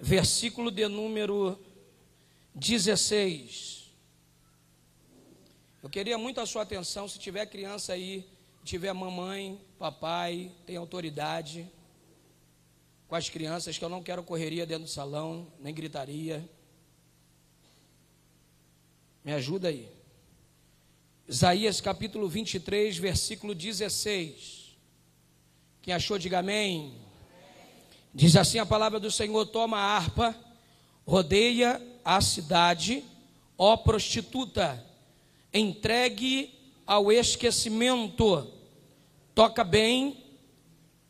versículo de número 16. Eu queria muito a sua atenção, se tiver criança aí, tiver mamãe, papai, tem autoridade com as crianças, que eu não quero correria dentro do salão, nem gritaria. Me ajuda aí. Isaías capítulo 23, versículo 16. Quem achou, diga amém. Diz assim a palavra do Senhor: toma a harpa, rodeia a cidade, ó prostituta, entregue ao esquecimento, toca bem,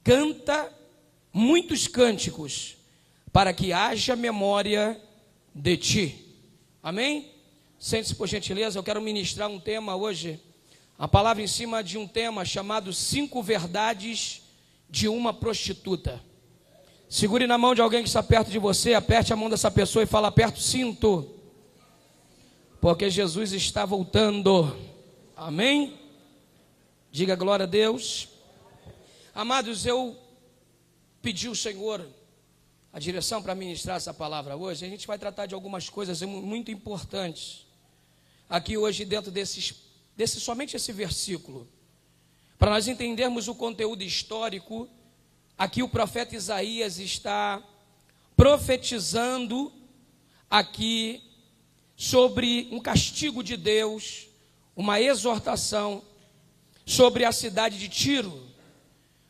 canta muitos cânticos, para que haja memória de ti. Amém? Sente-se por gentileza, eu quero ministrar um tema hoje, a palavra em cima de um tema chamado 5 verdades de uma prostituta. Segure na mão de alguém que está perto de você, aperte a mão dessa pessoa e fala: aperta o cinto, porque Jesus está voltando. Amém? Diga glória a Deus. Amados, eu pedi ao Senhor a direção para ministrar essa palavra hoje. A gente vai tratar de algumas coisas muito importantes aqui hoje dentro somente esse versículo, para nós entendermos o conteúdo histórico. Aqui o profeta Isaías está profetizando aqui sobre um castigo de Deus, uma exortação sobre a cidade de Tiro.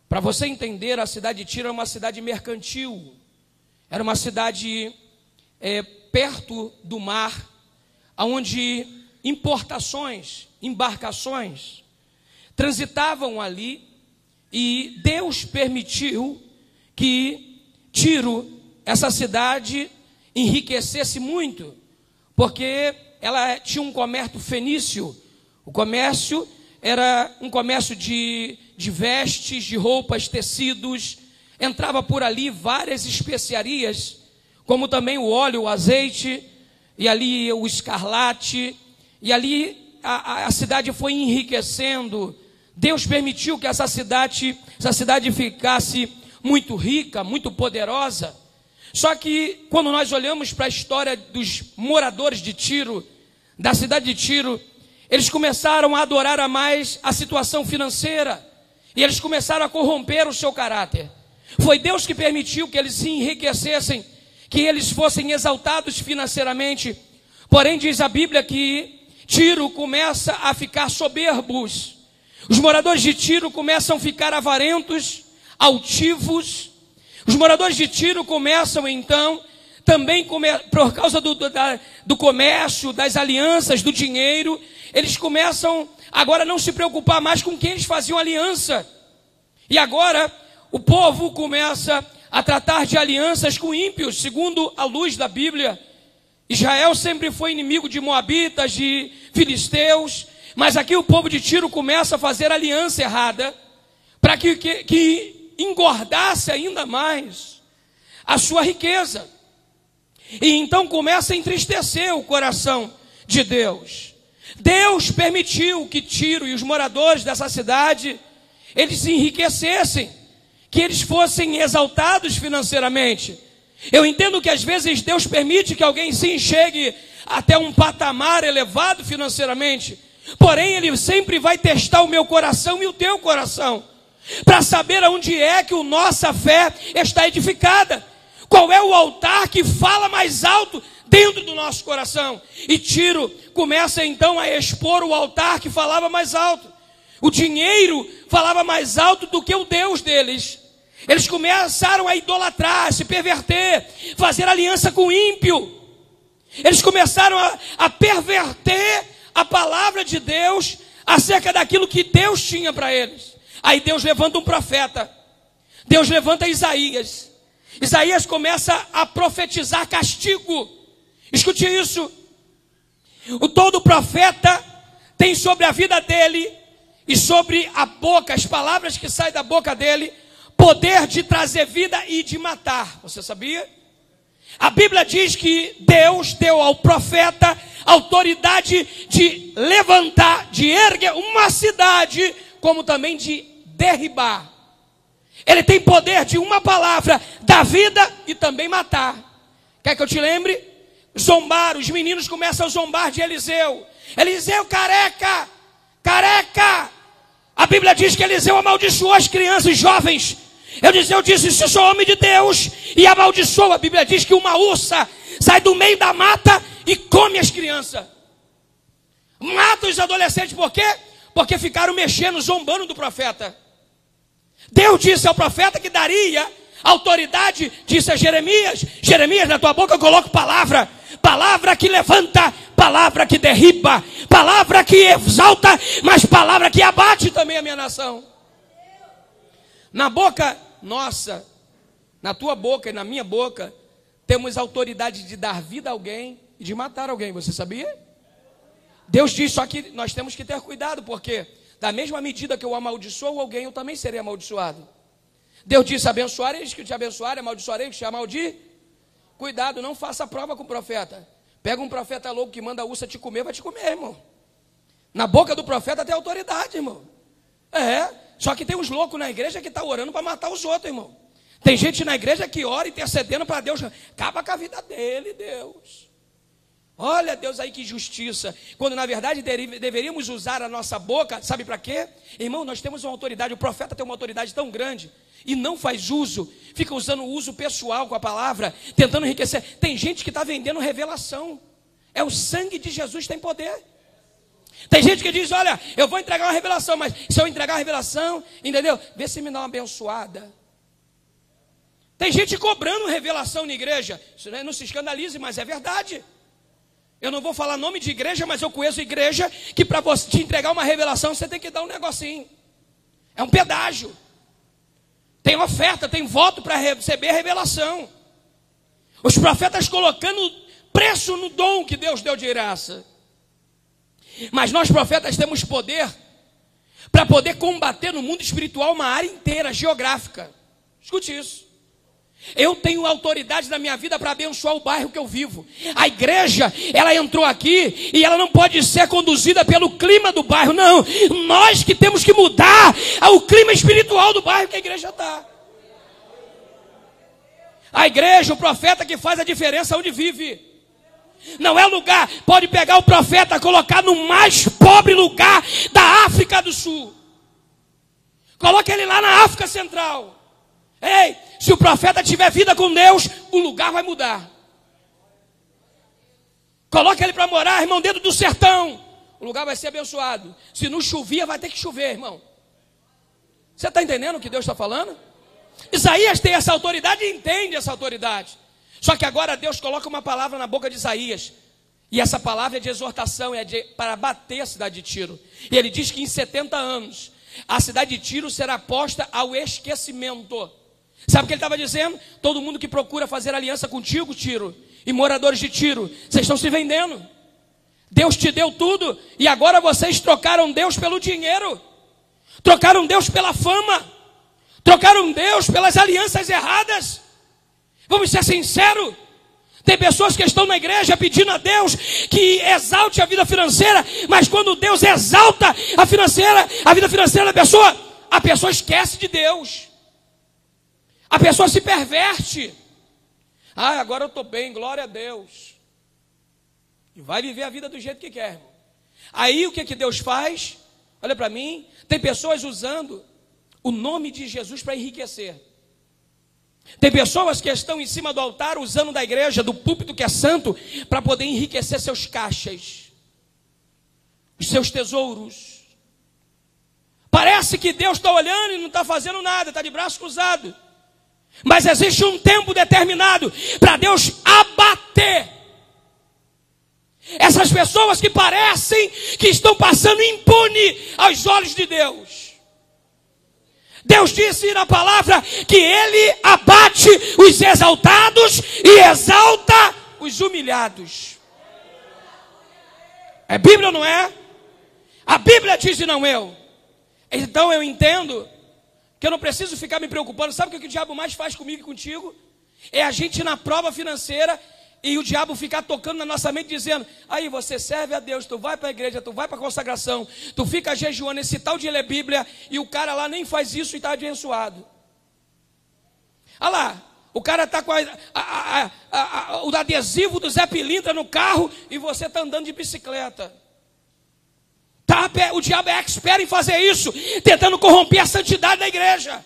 Para você entender, a cidade de Tiro é uma cidade mercantil, era uma cidade perto do mar, onde importações, embarcações transitavam ali. E Deus permitiu que Tiro, essa cidade, enriquecesse muito, porque ela tinha um comércio fenício. O comércio era um comércio de vestes, de roupas, tecidos. Entrava por ali várias especiarias, como também o óleo, o azeite, e ali o escarlate. E ali a cidade foi enriquecendo. Deus permitiu que essa cidade ficasse muito rica, muito poderosa. Só que quando nós olhamos para a história dos moradores de Tiro, da cidade de Tiro, eles começaram a adorar a mais a situação financeira, e eles começaram a corromper o seu caráter. Foi Deus que permitiu que eles se enriquecessem, que eles fossem exaltados financeiramente. Porém, diz a Bíblia que Tiro começa a ficar soberbos. Os moradores de Tiro começam a ficar avarentos, altivos. Os moradores de Tiro começam então, também por causa do comércio, das alianças, do dinheiro, eles começam agora a não se preocupar mais com quem eles faziam aliança. E agora o povo começa a tratar de alianças com ímpios, segundo a luz da Bíblia. Israel sempre foi inimigo de moabitas, de filisteus. Mas aqui o povo de Tiro começa a fazer aliança errada, para que engordasse ainda mais a sua riqueza. E então começa a entristecer o coração de Deus. Deus permitiu que Tiro e os moradores dessa cidade, eles se enriquecessem, que eles fossem exaltados financeiramente. Eu entendo que às vezes Deus permite que alguém se enxergue até um patamar elevado financeiramente. Porém, Ele sempre vai testar o meu coração e o teu coração, para saber aonde é que a nossa fé está edificada. Qual é o altar que fala mais alto dentro do nosso coração? E Tiro começa então a expor o altar que falava mais alto. O dinheiro falava mais alto do que o Deus deles. Eles começaram a idolatrar, se perverter, fazer aliança com o ímpio. Eles começaram a perverter a palavra de Deus acerca daquilo que Deus tinha para eles. Aí Deus levanta um profeta. Deus levanta Isaías. Isaías começa a profetizar castigo. Escute isso. Todo profeta tem sobre a vida dele e sobre a boca, as palavras que saem da boca dele, poder de trazer vida e de matar. Você sabia? A Bíblia diz que Deus deu ao profeta autoridade de levantar, de erguer uma cidade, como também de derribar. Ele tem poder de uma palavra, dar vida e também matar. Quer que eu te lembre? Zombar, os meninos começam a zombar de Eliseu. Eliseu careca, careca. A Bíblia diz que Eliseu amaldiçoou as crianças jovens. Eliseu disse: se sou homem de Deus, e amaldiçoou. A Bíblia diz que uma ursa sai do meio da mata e come as crianças. Mata os adolescentes, por quê? Porque ficaram mexendo, zombando do profeta. Deus disse ao profeta que daria autoridade, disse a Jeremias: Jeremias, na tua boca eu coloco palavra, palavra que levanta, palavra que derriba, palavra que exalta, mas palavra que abate também a minha nação. Na boca nossa, na tua boca e na minha boca, temos autoridade de dar vida a alguém e de matar alguém, você sabia? Deus diz, só que nós temos que ter cuidado, porque da mesma medida que eu amaldiçoo alguém, eu também serei amaldiçoado. Deus disse: abençoarei os que te abençoarem, amaldiçoarei os que te amaldiçoarem. Cuidado, não faça prova com o profeta. Pega um profeta louco que manda a ursa te comer, vai te comer, irmão. Na boca do profeta tem autoridade, irmão. Só que tem uns loucos na igreja que estão orando para matar os outros, irmão. Tem gente na igreja que ora intercedendo para Deus. Acaba com a vida dele, Deus. Olha, Deus, aí que justiça. Quando na verdade deveríamos usar a nossa boca, sabe para quê? Irmão, nós temos uma autoridade, o profeta tem uma autoridade tão grande e não faz uso, fica usando o uso pessoal com a palavra, tentando enriquecer. Tem gente que está vendendo revelação. É o sangue de Jesus tem poder. Tem gente que diz: olha, eu vou entregar uma revelação, mas se eu entregar a revelação, entendeu? Vê se me dá uma abençoada. Tem gente cobrando revelação na igreja. Isso não se escandalize, mas é verdade. Eu não vou falar nome de igreja, mas eu conheço igreja que para você te entregar uma revelação, você tem que dar um negocinho. É um pedágio. Tem oferta, tem voto para receber a revelação. Os profetas colocando preço no dom que Deus deu de graça. Mas nós profetas temos poder para poder combater no mundo espiritual uma área inteira, geográfica. Escute isso. Eu tenho autoridade na minha vida para abençoar o bairro que eu vivo. A igreja, ela entrou aqui e ela não pode ser conduzida pelo clima do bairro, não. Nós que temos que mudar o clima espiritual do bairro que a igreja está. A igreja, o profeta que faz a diferença onde vive. Não é lugar, pode pegar o profeta, colocar no mais pobre lugar da África do Sul. Coloca ele lá na África Central. Ei, se o profeta tiver vida com Deus, o lugar vai mudar. Coloca ele para morar, irmão, dentro do sertão. O lugar vai ser abençoado. Se não chovia, vai ter que chover, irmão. Você está entendendo o que Deus está falando? Isaías tem essa autoridade e entende essa autoridade. Só que agora Deus coloca uma palavra na boca de Isaías. E essa palavra é de exortação, para bater a cidade de Tiro. E ele diz que em 70 anos, a cidade de Tiro será posta ao esquecimento. Sabe o que ele estava dizendo? Todo mundo que procura fazer aliança contigo, Tiro, e moradores de Tiro, vocês estão se vendendo. Deus te deu tudo e agora vocês trocaram Deus pelo dinheiro. Trocaram Deus pela fama. Trocaram Deus pelas alianças erradas. Vamos ser sinceros. Tem pessoas que estão na igreja pedindo a Deus que exalte a vida financeira, mas quando Deus exalta a vida financeira da pessoa, a pessoa esquece de Deus. A pessoa se perverte. Agora eu estou bem, glória a Deus. E vai viver a vida do jeito que quer. Aí o que Deus faz? Olha para mim, tem pessoas usando o nome de Jesus para enriquecer. Tem pessoas que estão em cima do altar usando da igreja, do púlpito que é santo, para poder enriquecer seus caixas, os seus tesouros. Parece que Deus está olhando e não está fazendo nada, está de braço cruzado. Mas existe um tempo determinado para Deus abater essas pessoas que parecem que estão passando impune aos olhos de Deus. Deus disse na palavra que Ele abate os exaltados e exalta os humilhados. É Bíblia ou não é? A Bíblia diz e não eu. Então eu entendo que eu não preciso ficar me preocupando. Sabe o que o diabo mais faz comigo e contigo? É a gente na prova financeira e o diabo ficar tocando na nossa mente dizendo: aí você serve a Deus, tu vai para a igreja, tu vai para a consagração, tu fica jejuando, esse tal de ler Bíblia, e o cara lá nem faz isso e está abençoado. Olha lá, O cara está com o adesivo do Zé Pilintra no carro e você está andando de bicicleta. O diabo é expert em fazer isso, tentando corromper a santidade da igreja.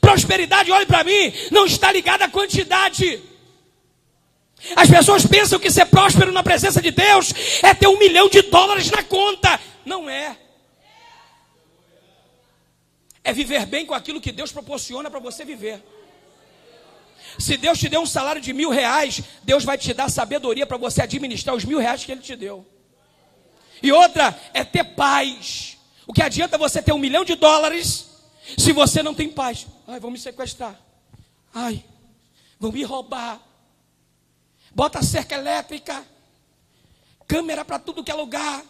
Prosperidade, olhe para mim, não está ligada à quantidade. As pessoas pensam que ser próspero na presença de Deus é ter $1 milhão na conta. Não é. É viver bem com aquilo que Deus proporciona para você viver. Se Deus te deu um salário de R$1.000, Deus vai te dar sabedoria para você administrar os R$1.000 que Ele te deu. E outra é ter paz. O que adianta você ter $1 milhão se você não tem paz? Ai, vão me sequestrar. Ai, vão me roubar. Bota cerca elétrica, câmera para tudo que é lugar.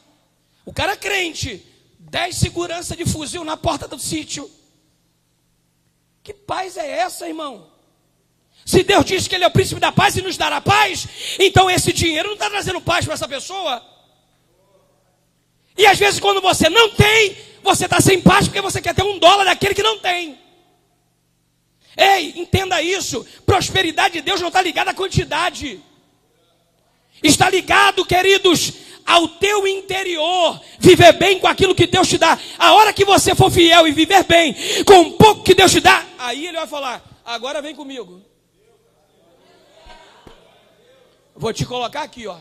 O cara é crente, 10 segurança de fuzil na porta do sítio. Que paz é essa, irmão? Se Deus diz que Ele é o príncipe da paz e nos dará paz, então esse dinheiro não está trazendo paz para essa pessoa. E às vezes quando você não tem, você está sem paz porque você quer ter $1 daquele que não tem. Ei, entenda isso. Prosperidade de Deus não está ligada à quantidade. Está ligado, queridos, ao teu interior. Viver bem com aquilo que Deus te dá. A hora que você for fiel e viver bem com um pouco que Deus te dá, aí Ele vai falar, agora vem comigo. Vou te colocar aqui, ó.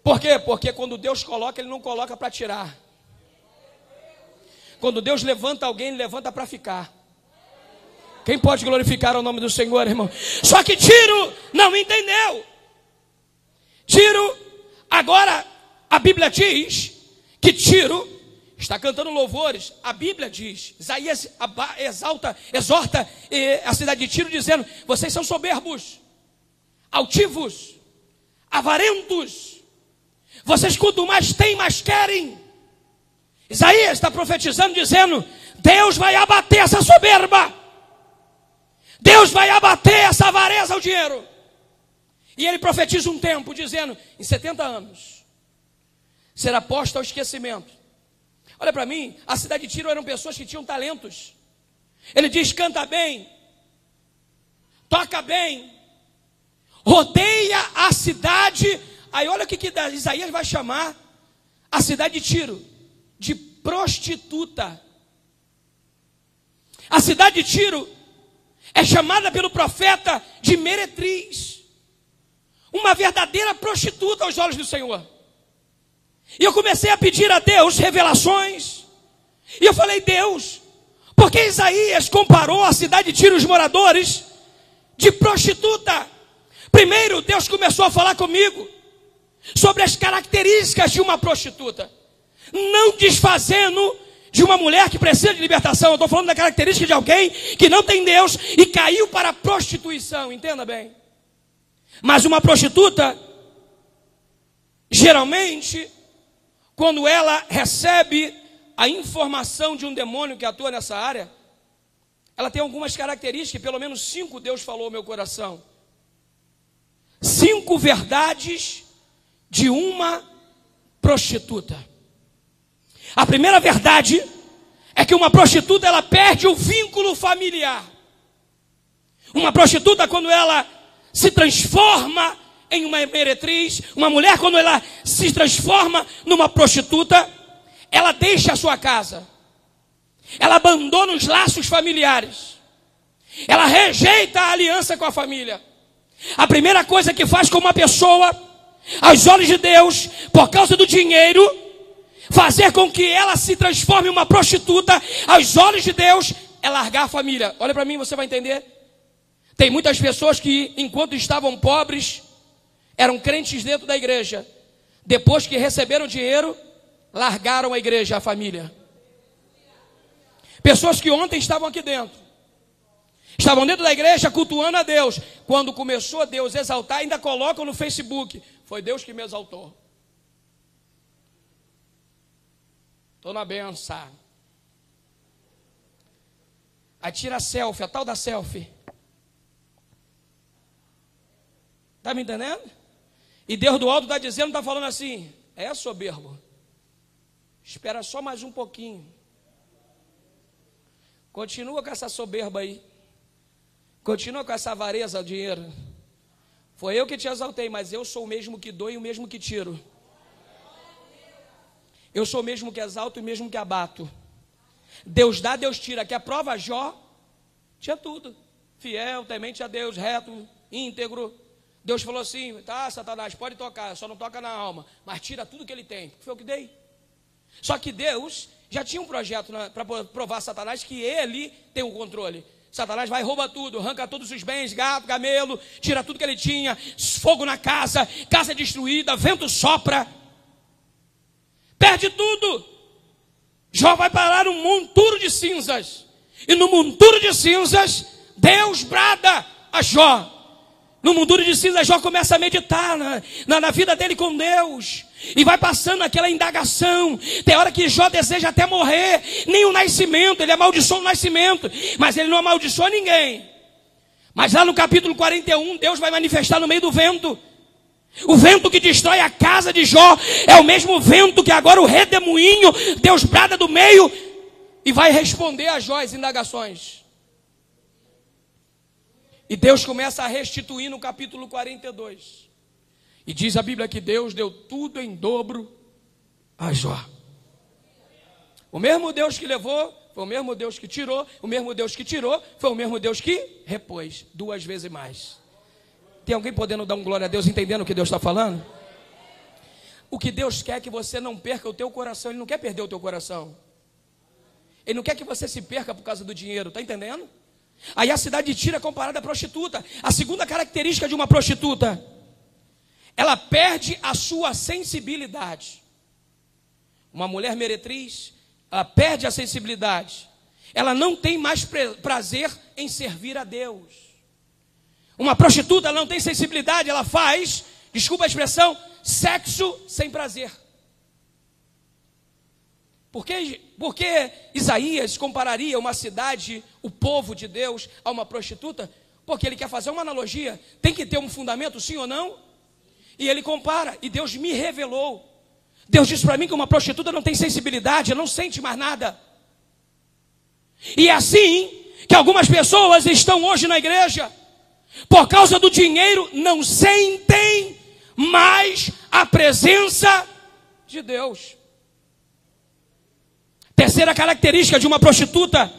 Por quê? Porque quando Deus coloca, Ele não coloca para tirar. Quando Deus levanta alguém, Ele levanta para ficar. Quem pode glorificar o nome do Senhor, irmão? Só que Tiro não entendeu. Tiro, agora a Bíblia diz que Tiro está cantando louvores. A Bíblia diz, Isaías exorta a cidade de Tiro dizendo, vocês são soberbos, altivos, avarentos. Vocês quanto mais têm, mais querem. Isaías está profetizando dizendo, Deus vai abater essa soberba. Deus vai abater essa avareza ao dinheiro. E ele profetiza um tempo dizendo, em 70 anos, será posta ao esquecimento. Olha para mim, a cidade de Tiro eram pessoas que tinham talentos. Ele diz, canta bem, toca bem, rodeia a cidade. Aí olha o que Isaías vai chamar a cidade de Tiro, de prostituta. A cidade de Tiro é chamada pelo profeta de meretriz, uma verdadeira prostituta aos olhos do Senhor. E eu comecei a pedir a Deus revelações, e eu falei, Deus, por que Isaías comparou a cidade de Tiro, os moradores, de prostituta? Primeiro Deus começou a falar comigo sobre as características de uma prostituta, não desfazendo de uma mulher que precisa de libertação. Eu estou falando da característica de alguém que não tem Deus e caiu para a prostituição, entenda bem. Mas uma prostituta, geralmente, quando ela recebe a informação de um demônio que atua nessa área, ela tem algumas características, pelo menos 5 Deus falou ao meu coração. 5 verdades de uma prostituta. A primeira verdade é que uma prostituta, ela perde o vínculo familiar. Uma prostituta, quando ela se transforma em uma meretriz, uma mulher, quando ela se transforma numa prostituta, ela deixa a sua casa, ela abandona os laços familiares, ela rejeita a aliança com a família. A primeira coisa que faz com uma pessoa, aos olhos de Deus, por causa do dinheiro, fazer com que ela se transforme em uma prostituta, aos olhos de Deus, é largar a família. Olha para mim, você vai entender. Tem muitas pessoas que, enquanto estavam pobres, eram crentes dentro da igreja. Depois que receberam dinheiro, largaram a igreja, a família. Pessoas que ontem estavam aqui dentro, estavam dentro da igreja cultuando a Deus. Quando começou a Deus exaltar, ainda colocam no Facebook, foi Deus que me exaltou. Estou na benção. Aí tira a selfie, a tal da selfie. Está me entendendo? E Deus do alto está dizendo, está falando assim, é soberbo. Espera só mais um pouquinho. Continua com essa soberba aí. Continua com essa avareza do dinheiro. Foi eu que te exaltei, mas eu sou o mesmo que dou e o mesmo que tiro. Eu sou o mesmo que exalto e o mesmo que abato. Deus dá, Deus tira. Que a prova, Jó tinha tudo. Fiel, temente a Deus, reto, íntegro. Deus falou assim: tá, Satanás, pode tocar, só não toca na alma, mas tira tudo que ele tem. Foi o que dei. Só que Deus já tinha um projeto para provar a Satanás que ele tem o controle. Satanás vai, rouba tudo, arranca todos os bens, gato, camelo, tira tudo que ele tinha, fogo na casa, casa destruída, vento sopra, perde tudo. Jó vai parar num monturo de cinzas, e no monturo de cinzas, Deus brada a Jó. No monturo de cinzas, Jó começa a meditar na vida dele com Deus. E vai passando aquela indagação. Tem hora que Jó deseja até morrer. Nem o nascimento, ele amaldiçoa o nascimento. Mas ele não amaldiçoa ninguém. Mas lá no capítulo 41, Deus vai manifestar no meio do vento. O vento que destrói a casa de Jó é o mesmo vento que agora o redemoinho, Deus brada do meio. E vai responder a Jó as indagações. E Deus começa a restituir no capítulo 42. E diz a Bíblia que Deus deu tudo em dobro a Jó. O mesmo Deus que levou, foi o mesmo Deus que tirou. O mesmo Deus que tirou, foi o mesmo Deus que repôs 2 vezes mais. Tem alguém podendo dar um glória a Deus, entendendo o que Deus está falando? O que Deus quer é que você não perca o teu coração. Ele não quer perder o teu coração. Ele não quer que você se perca por causa do dinheiro, está entendendo? Aí a cidade de Tiro é comparada à prostituta. A segunda característica de uma prostituta: ela perde a sua sensibilidade. Uma mulher meretriz, ela perde a sensibilidade. Ela não tem mais prazer em servir a Deus. Uma prostituta, ela não tem sensibilidade, ela faz, desculpa a expressão, sexo sem prazer. Por que Isaías compararia uma cidade, o povo de Deus, a uma prostituta? Porque ele quer fazer uma analogia. Tem que ter um fundamento, sim ou não? E ele compara, e Deus me revelou. Deus disse para mim que uma prostituta não tem sensibilidade, não sente mais nada. E é assim que algumas pessoas estão hoje na igreja, por causa do dinheiro, não sentem mais a presença de Deus. Terceira característica de uma prostituta: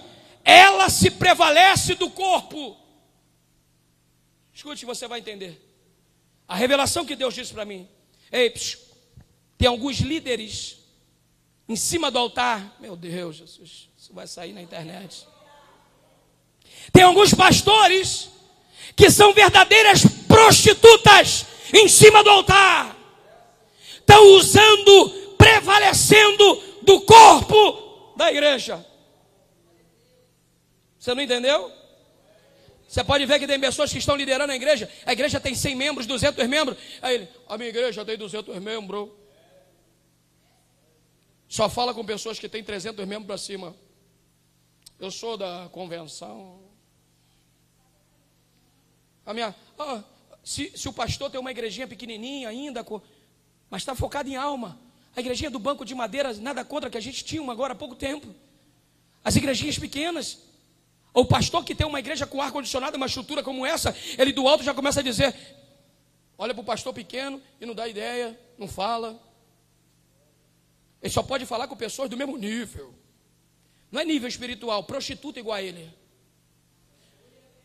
ela se prevalece do corpo. Escute, você vai entender. A revelação que Deus disse para mim: ei, tem alguns líderes em cima do altar. Meu Deus, Jesus, isso vai sair na internet. Tem alguns pastores que são verdadeiras prostitutas em cima do altar. Estão usando, prevalecendo do corpo da igreja. Você não entendeu? Você pode ver que tem pessoas que estão liderando a igreja tem 100 membros, 200 membros. Aí ele: a minha igreja tem 200 membros. Só fala com pessoas que têm 300 membros para cima. Eu sou da convenção. Se o pastor tem uma igrejinha pequenininha ainda, mas está focado em alma. A igrejinha do banco de madeira, nada contra, que a gente tinha uma agora há pouco tempo. As igrejinhas pequenas. O pastor que tem uma igreja com ar-condicionado, uma estrutura como essa, ele do alto já começa a dizer: olha para o pastor pequeno e não dá ideia, não fala. Ele só pode falar com pessoas do mesmo nível. Não é nível espiritual, prostituta igual a ele.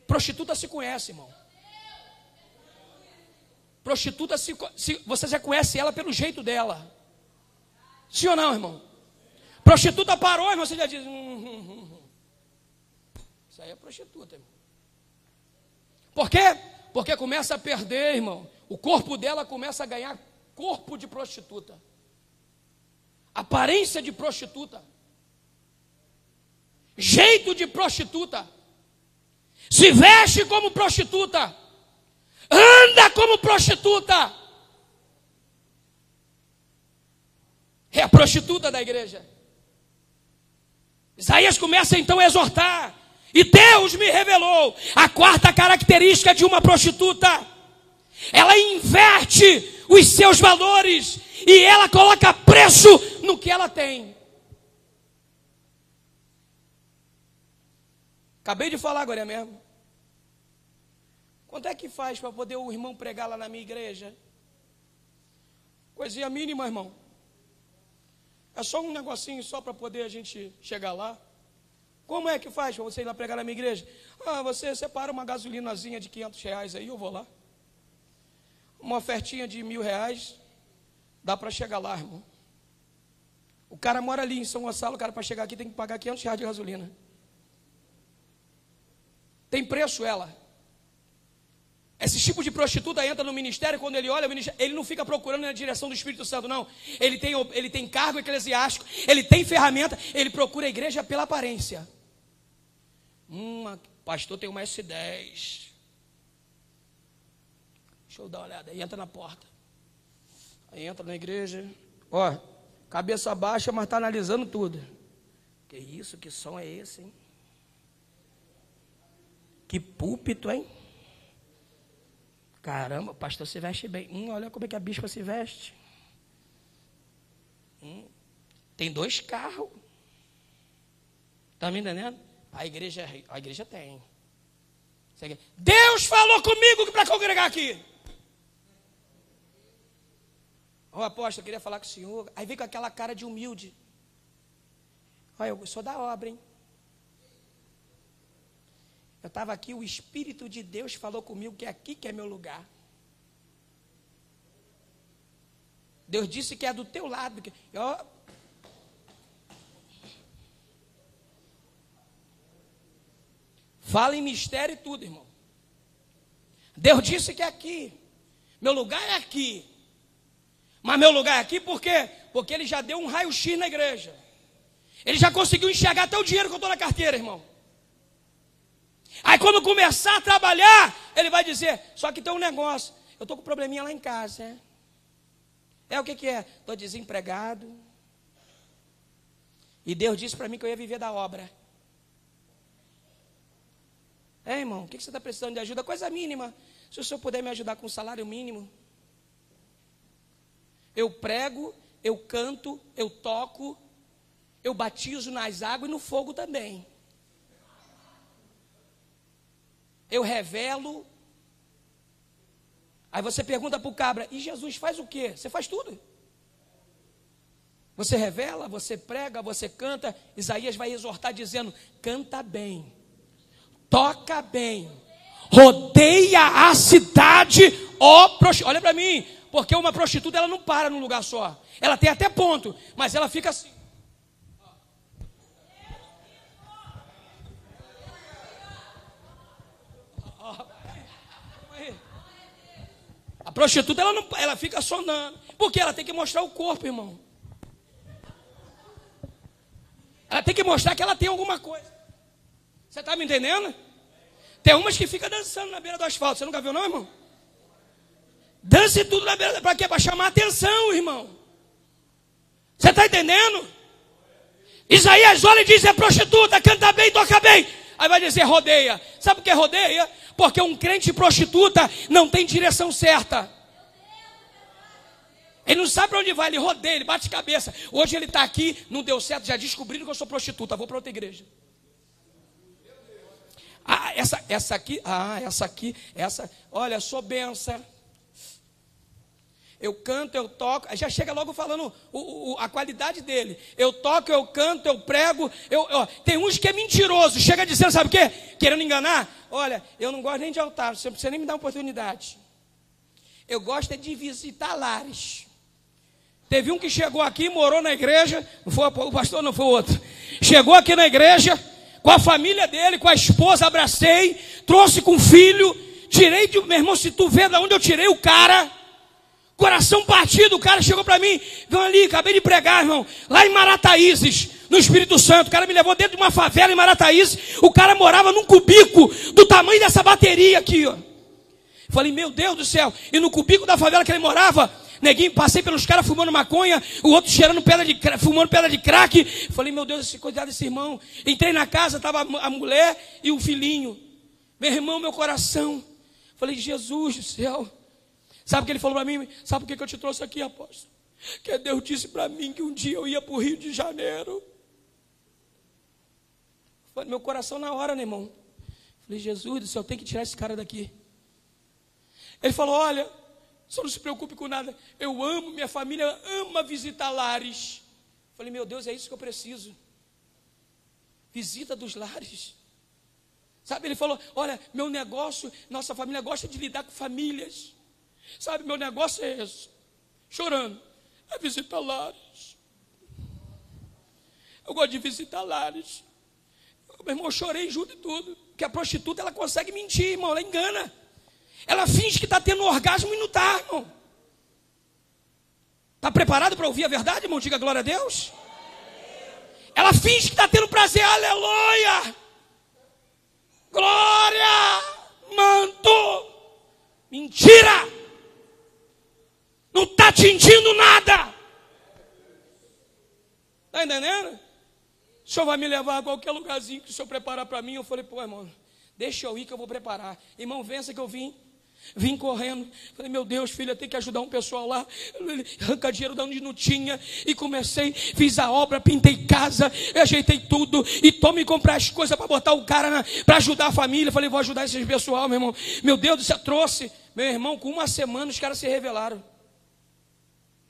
Prostituta se conhece, irmão. Prostituta, você já conhece ela pelo jeito dela. Sim ou não, irmão? Prostituta parou, irmão, você já diz: isso aí é prostituta, irmão. Por quê? Porque começa a perder, irmão. O corpo dela começa a ganhar corpo de prostituta, aparência de prostituta, jeito de prostituta, se veste como prostituta, anda como prostituta. É a prostituta da igreja. Isaías começa então a exortar. E Deus me revelou a quarta característica de uma prostituta: ela inverte os seus valores e ela coloca preço no que ela tem. Acabei de falar agora mesmo. Quanto é que faz para poder o irmão pregar lá na minha igreja? Coisinha mínima, irmão. É só um negocinho só para poder a gente chegar lá. Como é que faz para você ir lá pregar na minha igreja? Você separa uma gasolinazinha de R$500 aí, eu vou lá. Uma ofertinha de R$1.000, dá para chegar lá, irmão. O cara mora ali em São Gonçalo, o cara para chegar aqui tem que pagar R$500 de gasolina. Tem preço ela. Esse tipo de prostituta entra no ministério, quando ele olha o ministério, ele não fica procurando na direção do Espírito Santo, não. Ele tem cargo eclesiástico, ele tem ferramenta, ele procura a igreja pela aparência. Pastor tem uma S10. Deixa eu dar uma olhada. Aí entra na porta. Aí entra na igreja. Ó, cabeça baixa, mas está analisando tudo. Que isso, que som é esse, hein? Que púlpito, hein? Caramba, o pastor se veste bem. Olha como é que a bispa se veste. Tem 2 carros. Está me entendendo? A igreja tem. Deus falou comigo para congregar aqui. Apóstolo, eu queria falar com o senhor. Aí vem com aquela cara de humilde. Olha, eu sou da obra, hein? Eu estava aqui, o Espírito de Deus falou comigo que é aqui que é meu lugar. Deus disse que é do teu lado. Fala em mistério e tudo, irmão. Deus disse que é aqui. Meu lugar é aqui. Mas meu lugar é aqui por quê? Porque ele já deu um raio-x na igreja. Ele já conseguiu enxergar até o dinheiro que eu estou na carteira, irmão. Aí quando começar a trabalhar, ele vai dizer, só que tem um negócio, eu estou com um probleminha lá em casa, o que é? Estou desempregado. E Deus disse para mim que eu ia viver da obra. Irmão, o que você está precisando de ajuda? Coisa mínima. Se o senhor puder me ajudar com um salário mínimo. Eu prego, eu canto, eu toco, eu batizo nas águas e no fogo também. Eu revelo. Aí você pergunta para o cabra, e Jesus faz o quê? Você faz tudo. Você revela, você prega, você canta. Isaías vai exortar dizendo, canta bem, toca bem, rodeia a cidade, ó prostituta. Olha para mim, porque uma prostituta ela não para num lugar só. Ela tem até ponto, mas ela fica assim. A prostituta ela fica sonando, porque ela tem que mostrar o corpo, irmão. Ela tem que mostrar que ela tem alguma coisa. Você está me entendendo? Tem umas que ficam dançando na beira do asfalto. Você nunca viu não, irmão? Dance tudo na beira. Para quê? Para chamar a atenção, irmão. Você está entendendo? Isaías olha e diz, é prostituta, canta bem, toca bem. Aí vai dizer, rodeia. Sabe o que é rodeia? Porque um crente prostituta não tem direção certa. Ele não sabe para onde vai, ele rodeia, ele bate cabeça. Hoje ele está aqui, não deu certo, já descobriram que eu sou prostituta, vou para outra igreja. Essa aqui, olha, sou benção. Eu canto, eu toco, já chega logo falando a qualidade dele. Eu toco, eu canto, eu prego. Tem uns que é mentiroso, chega dizendo, sabe o quê? Querendo enganar. Olha, eu não gosto nem de altar, você não precisa nem me dar uma oportunidade. Eu gosto é de visitar lares. Teve um que chegou aqui, morou na igreja, não foi o pastor, não foi o outro. Chegou aqui na igreja, com a família dele, com a esposa, abracei, trouxe com o filho, tirei de... Meu irmão, se tu vê de onde eu tirei o cara... Coração partido, o cara chegou para mim, vão ali, acabei de pregar, irmão, lá em Marataízes, no Espírito Santo. O cara me levou dentro de uma favela em Marataízes. O cara morava num cubico do tamanho dessa bateria aqui, ó. Falei, meu Deus do céu. E no cubico da favela que ele morava, neguinho, passei pelos caras fumando maconha, o outro cheirando fumando pedra de crack. Falei, meu Deus, cuidado desse irmão. Entrei na casa, estava a mulher e o filhinho. Meu irmão, meu coração. Falei, Jesus do céu. Sabe o que ele falou para mim? Sabe por que eu te trouxe aqui, apóstolo? Que Deus disse para mim que um dia eu ia para o Rio de Janeiro. meu coração na hora, né, irmão? Falei, Jesus do céu, eu tenho que tirar esse cara daqui. Ele falou, olha, só não se preocupe com nada. Eu amo, minha família ama visitar lares. Falei, meu Deus, é isso que eu preciso. Visita dos lares. Sabe, ele falou, olha, meu negócio, nossa família gosta de lidar com famílias. Sabe, meu negócio é esse. Chorando. É visitar lares. Eu gosto de visitar lares. Meu irmão, eu chorei junto e tudo. Porque a prostituta, ela consegue mentir, irmão, ela engana. Ela finge que está tendo um orgasmo e não está, irmão. Está preparado para ouvir a verdade, irmão? Diga glória a Deus. Ela finge que está tendo prazer, aleluia. Glória, manto. Mentira. Não está tingindo nada. Está entendendo? O senhor vai me levar a qualquer lugarzinho que o senhor preparar para mim. Eu falei, pô, irmão, deixa eu ir que eu vou preparar. Irmão, vença que eu vim correndo. Falei, meu Deus, filha, eu tenho que ajudar um pessoal lá. Arrancar dinheiro de onde não tinha. E comecei, fiz a obra, pintei casa, ajeitei tudo. E tome comprar as coisas para botar o cara para ajudar a família. Falei, vou ajudar esse pessoal, meu irmão. Meu Deus do céu, trouxe. Meu irmão, com uma semana os caras se revelaram.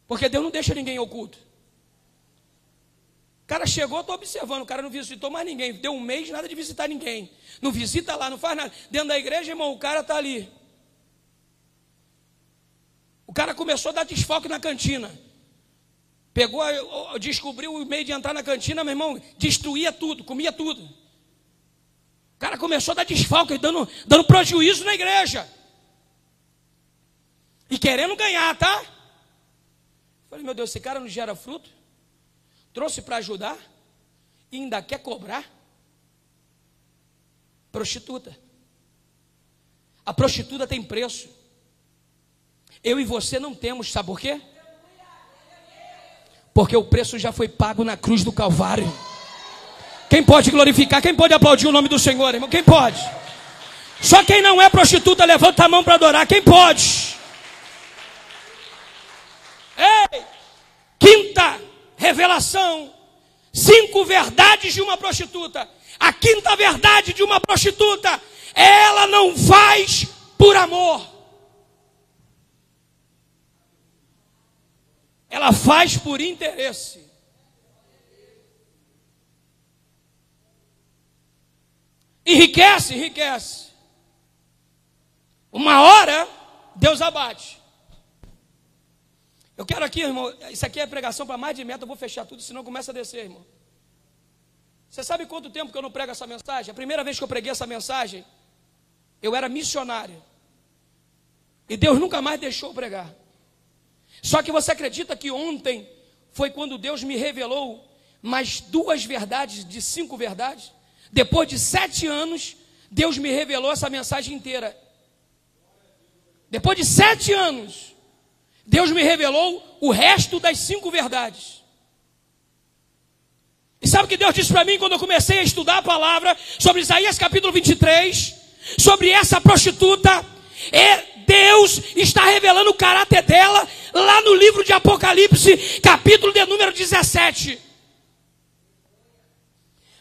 Porque Deus não deixa ninguém oculto. O cara chegou, estou observando, o cara não visitou mais ninguém. Deu um mês, nada de visitar ninguém. Não visita lá, não faz nada. Dentro da igreja, irmão, o cara está ali. O cara começou a dar desfoque na cantina. Pegou, descobriu o meio de entrar na cantina, meu irmão, destruía tudo, comia tudo. O cara começou a dar desfalque, dando prejuízo na igreja. E querendo ganhar, tá? Falei, meu Deus, esse cara não gera fruto? Trouxe para ajudar? E ainda quer cobrar? Prostituta. A prostituta tem preço. Eu e você não temos, sabe por quê? Porque o preço já foi pago na cruz do Calvário. Quem pode glorificar? Quem pode aplaudir o nome do Senhor, irmão? Quem pode? Só quem não é prostituta, levanta a mão para adorar. Quem pode? Ei! Quinta revelação. 5 verdades de uma prostituta. A quinta verdade de uma prostituta: ela não faz por amor. Ela faz por interesse. Enriquece, enriquece. Uma hora, Deus abate. Eu quero aqui, irmão, isso aqui é pregação para mais de meta, eu vou fechar tudo, senão começa a descer, irmão. Você sabe quanto tempo que eu não prego essa mensagem? A primeira vez que eu preguei essa mensagem, eu era missionário. E Deus nunca mais deixou eu pregar. Só que você acredita que ontem foi quando Deus me revelou mais 2 verdades de 5 verdades? Depois de 7 anos, Deus me revelou essa mensagem inteira. Depois de 7 anos, Deus me revelou o resto das 5 verdades. E sabe o que Deus disse para mim quando eu comecei a estudar a palavra sobre Isaías capítulo 23? Sobre essa prostituta. Deus está revelando o caráter dela lá no livro de Apocalipse, capítulo de número 17.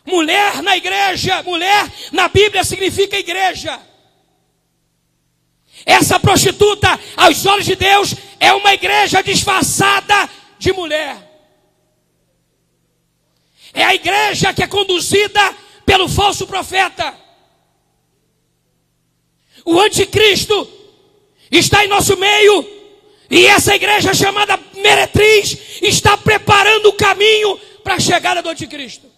Mulher na igreja, mulher na Bíblia significa igreja. Essa prostituta, aos olhos de Deus, é uma igreja disfarçada de mulher. É a igreja que é conduzida pelo falso profeta. O anticristo está em nosso meio, e essa igreja chamada meretriz está preparando o caminho para a chegada do anticristo.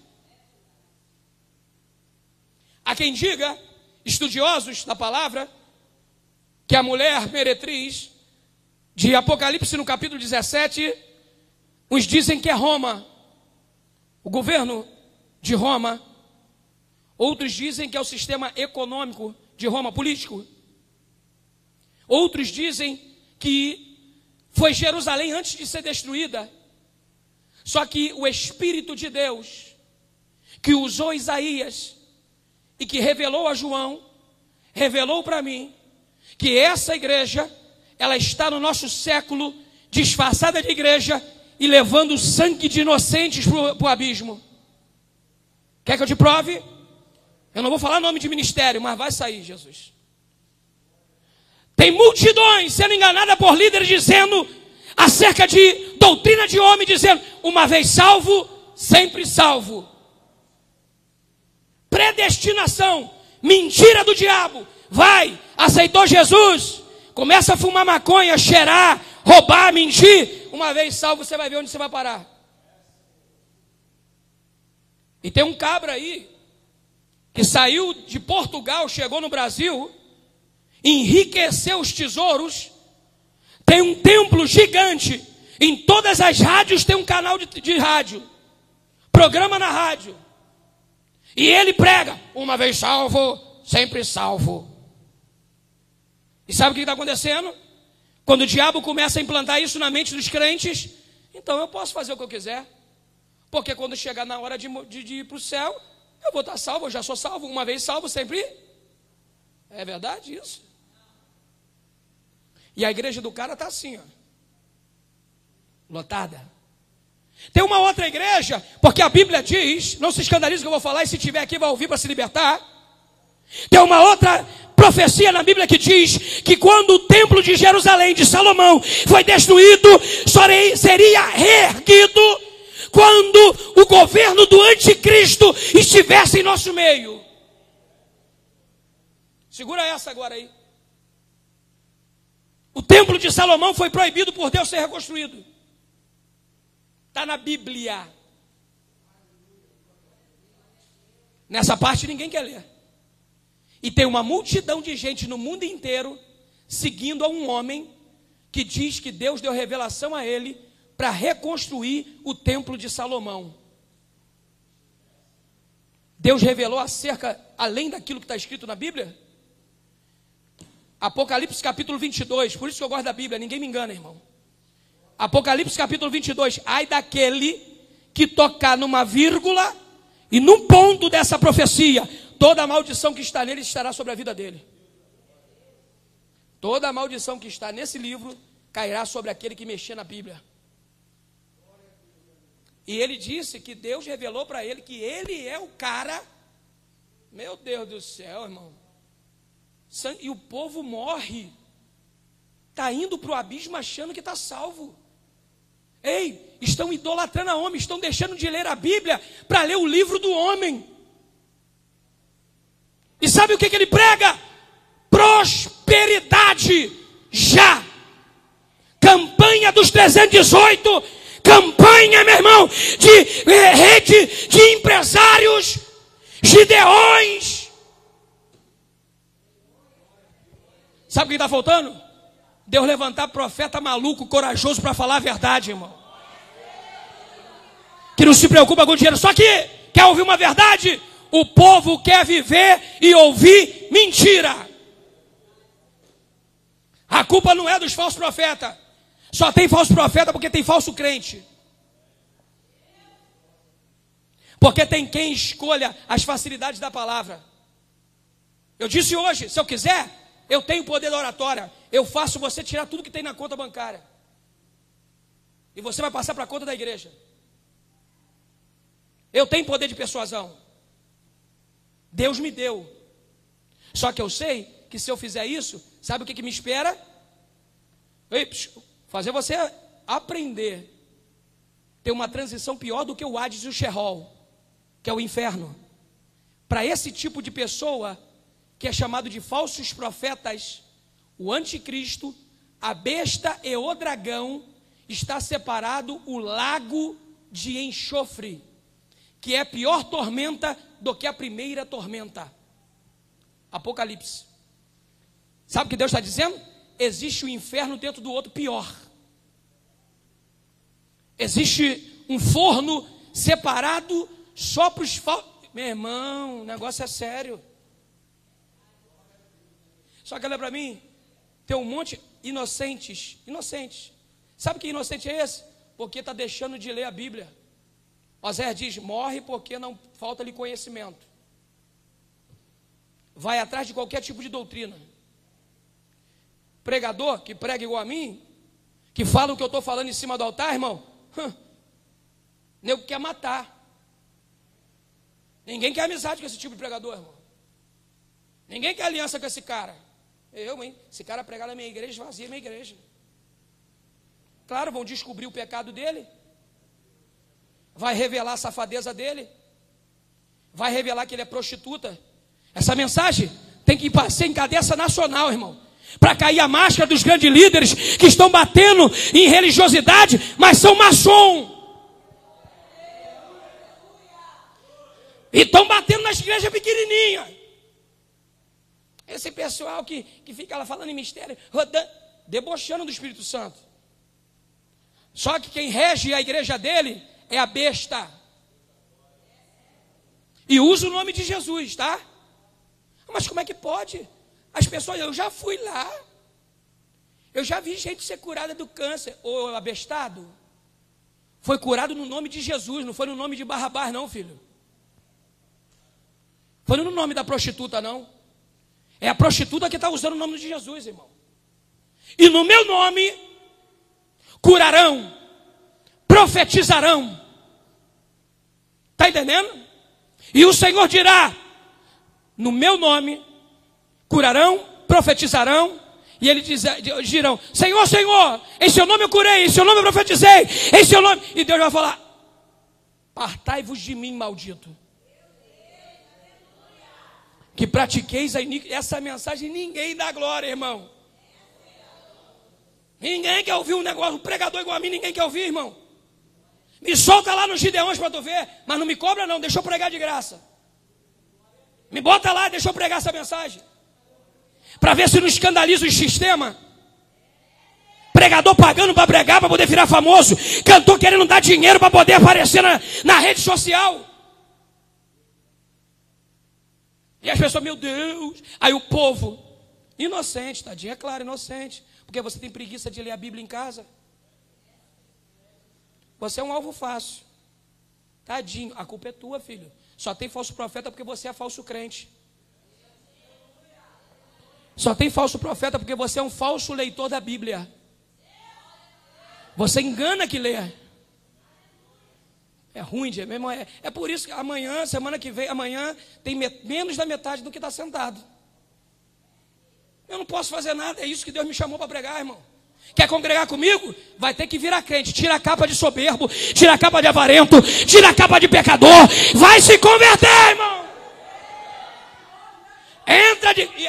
Há quem diga, estudiosos da palavra, que a mulher meretriz de Apocalipse no capítulo 17, uns dizem que é Roma, o governo de Roma. Outros dizem que é o sistema econômico de Roma, político. Outros dizem que foi Jerusalém antes de ser destruída. Só que o Espírito de Deus, que usou Isaías e que revelou a João, revelou para mim que essa igreja, ela está no nosso século disfarçada de igreja e levando o sangue de inocentes para o abismo. Quer que eu te prove? Eu não vou falar nome de ministério, mas vai sair, Jesus. Tem multidões sendo enganadas por líderes dizendo, acerca de doutrina de homem, dizendo, uma vez salvo, sempre salvo. Predestinação, mentira do diabo. Vai, aceitou Jesus, começa a fumar maconha, cheirar, roubar, mentir. Uma vez salvo, você vai ver onde você vai parar. E tem um cabra aí, que saiu de Portugal, chegou no Brasil, enriqueceu os tesouros, tem um templo gigante, em todas as rádios tem um canal de rádio, programa na rádio, e ele prega, uma vez salvo, sempre salvo. E sabe o que está acontecendo? Quando o diabo começa a implantar isso na mente dos crentes, então eu posso fazer o que eu quiser, porque quando chegar na hora de ir para o céu, eu vou estar salvo, eu já sou salvo, uma vez salvo, sempre. É verdade isso? E a igreja do cara está assim, ó, lotada. Tem uma outra igreja, porque a Bíblia diz, não se escandalize que eu vou falar, e se tiver aqui vai ouvir para se libertar. Tem uma outra profecia na Bíblia que diz que quando o templo de Jerusalém, de Salomão, foi destruído, seria reerguido quando o governo do anticristo estivesse em nosso meio. Segura essa agora aí. O templo de Salomão foi proibido por Deus ser reconstruído. Está na Bíblia. Nessa parte ninguém quer ler. E tem uma multidão de gente no mundo inteiro seguindo a um homem que diz que Deus deu revelação a ele para reconstruir o templo de Salomão. Deus revelou acerca, além daquilo que está escrito na Bíblia. Apocalipse capítulo 22, por isso que eu gosto da Bíblia, ninguém me engana, irmão. Apocalipse capítulo 22, ai daquele que tocar numa vírgula e num ponto dessa profecia, toda a maldição que está nele estará sobre a vida dele. Toda a maldição que está nesse livro cairá sobre aquele que mexer na Bíblia. E ele disse que Deus revelou para ele que ele é o cara. Meu Deus do céu, irmão. E o povo morre. Está indo para o abismo achando que está salvo. Ei, estão idolatrando a homem, estão deixando de ler a Bíblia para ler o livro do homem. E sabe o que ele prega? Prosperidade já. Campanha dos 318. Campanha, meu irmão, de rede de empresários, gideões. Sabe o que está faltando? Deus levantar profeta maluco, corajoso para falar a verdade, irmão. Que não se preocupa com o dinheiro. Só que quer ouvir uma verdade? O povo quer viver e ouvir mentira. A culpa não é dos falsos profetas. Só tem falso profeta porque tem falso crente. Porque tem quem escolha as facilidades da palavra. Eu disse hoje, se eu quiser, eu tenho poder da oratória. Eu faço você tirar tudo que tem na conta bancária. E você vai passar para a conta da igreja. Eu tenho poder de persuasão. Deus me deu. Só que eu sei que se eu fizer isso, sabe o que me espera? Fazer você aprender. Ter uma transição pior do que o Hades e o Sheol, que é o inferno. Para esse tipo de pessoa, que é chamado de falsos profetas, o anticristo, a besta e o dragão, está separado o lago de enxofre, que é pior tormenta do que a primeira tormenta. Apocalipse. Sabe o que Deus está dizendo? Existe um inferno dentro do outro pior. Existe um forno separado só para os falsos. Meu irmão, o negócio é sério. Só que olha para mim, tem um monte de inocentes. Sabe que inocente é esse? Porque está deixando de ler a Bíblia. Oséias diz, morre porque não falta-lhe conhecimento. Vai atrás de qualquer tipo de doutrina. Pregador que prega igual a mim, que fala o que eu estou falando em cima do altar, irmão, nego quer matar. Ninguém quer amizade com esse tipo de pregador, irmão. Ninguém quer aliança com esse cara. Eu, hein? Esse cara pregar na minha igreja, esvazia a minha igreja. Claro, vão descobrir o pecado dele. Vai revelar a safadeza dele. Vai revelar que ele é prostituta. Essa mensagem tem que ser em cabeça nacional, irmão. Para cair a máscara dos grandes líderes que estão batendo em religiosidade, mas são maçom. E estão batendo nas igrejas pequenininhas. Esse pessoal que fica lá falando em mistério, rodando, debochando do Espírito Santo. Só que quem rege a igreja dele é a besta. E usa o nome de Jesus, tá? Mas como é que pode? As pessoas, eu já fui lá. Eu já vi gente ser curada do câncer. Ô abestado, foi curado no nome de Jesus, não foi no nome de Barrabás não, filho. Foi no nome da prostituta não. É a prostituta que está usando o nome de Jesus, irmão. E no meu nome, curarão, profetizarão. Está entendendo? E o Senhor dirá, no meu nome, curarão, profetizarão. E eles dirão, Senhor, Senhor, em seu nome eu curei, em seu nome eu profetizei, em seu nome. E Deus vai falar, apartai-vos de mim, maldito. Que pratiqueis a iniquidade. Essa mensagem ninguém dá glória, irmão. Ninguém quer ouvir um negócio, um pregador igual a mim, ninguém quer ouvir, irmão. Me solta lá nos Gideões para tu ver, mas não me cobra não, deixa eu pregar de graça. Me bota lá, deixa eu pregar essa mensagem. Para ver se não escandaliza o sistema. Pregador pagando para pregar, para poder virar famoso. Cantor querendo dar dinheiro para poder aparecer na rede social. E as pessoas, meu Deus. Aí o povo, inocente, tadinho, é claro, inocente. Porque você tem preguiça de ler a Bíblia em casa. Você é um alvo fácil. Tadinho, a culpa é tua, filho. Só tem falso profeta porque você é falso crente. Só tem falso profeta porque você é um falso leitor da Bíblia. Você engana que lê. É ruim, mesmo. É por isso que amanhã, semana que vem, amanhã, tem menos da metade do que está sentado. Eu não posso fazer nada, é isso que Deus me chamou para pregar, irmão. Quer congregar comigo? Vai ter que virar crente. Tira a capa de soberbo, tira a capa de avarento, tira a capa de pecador. Vai se converter, irmão.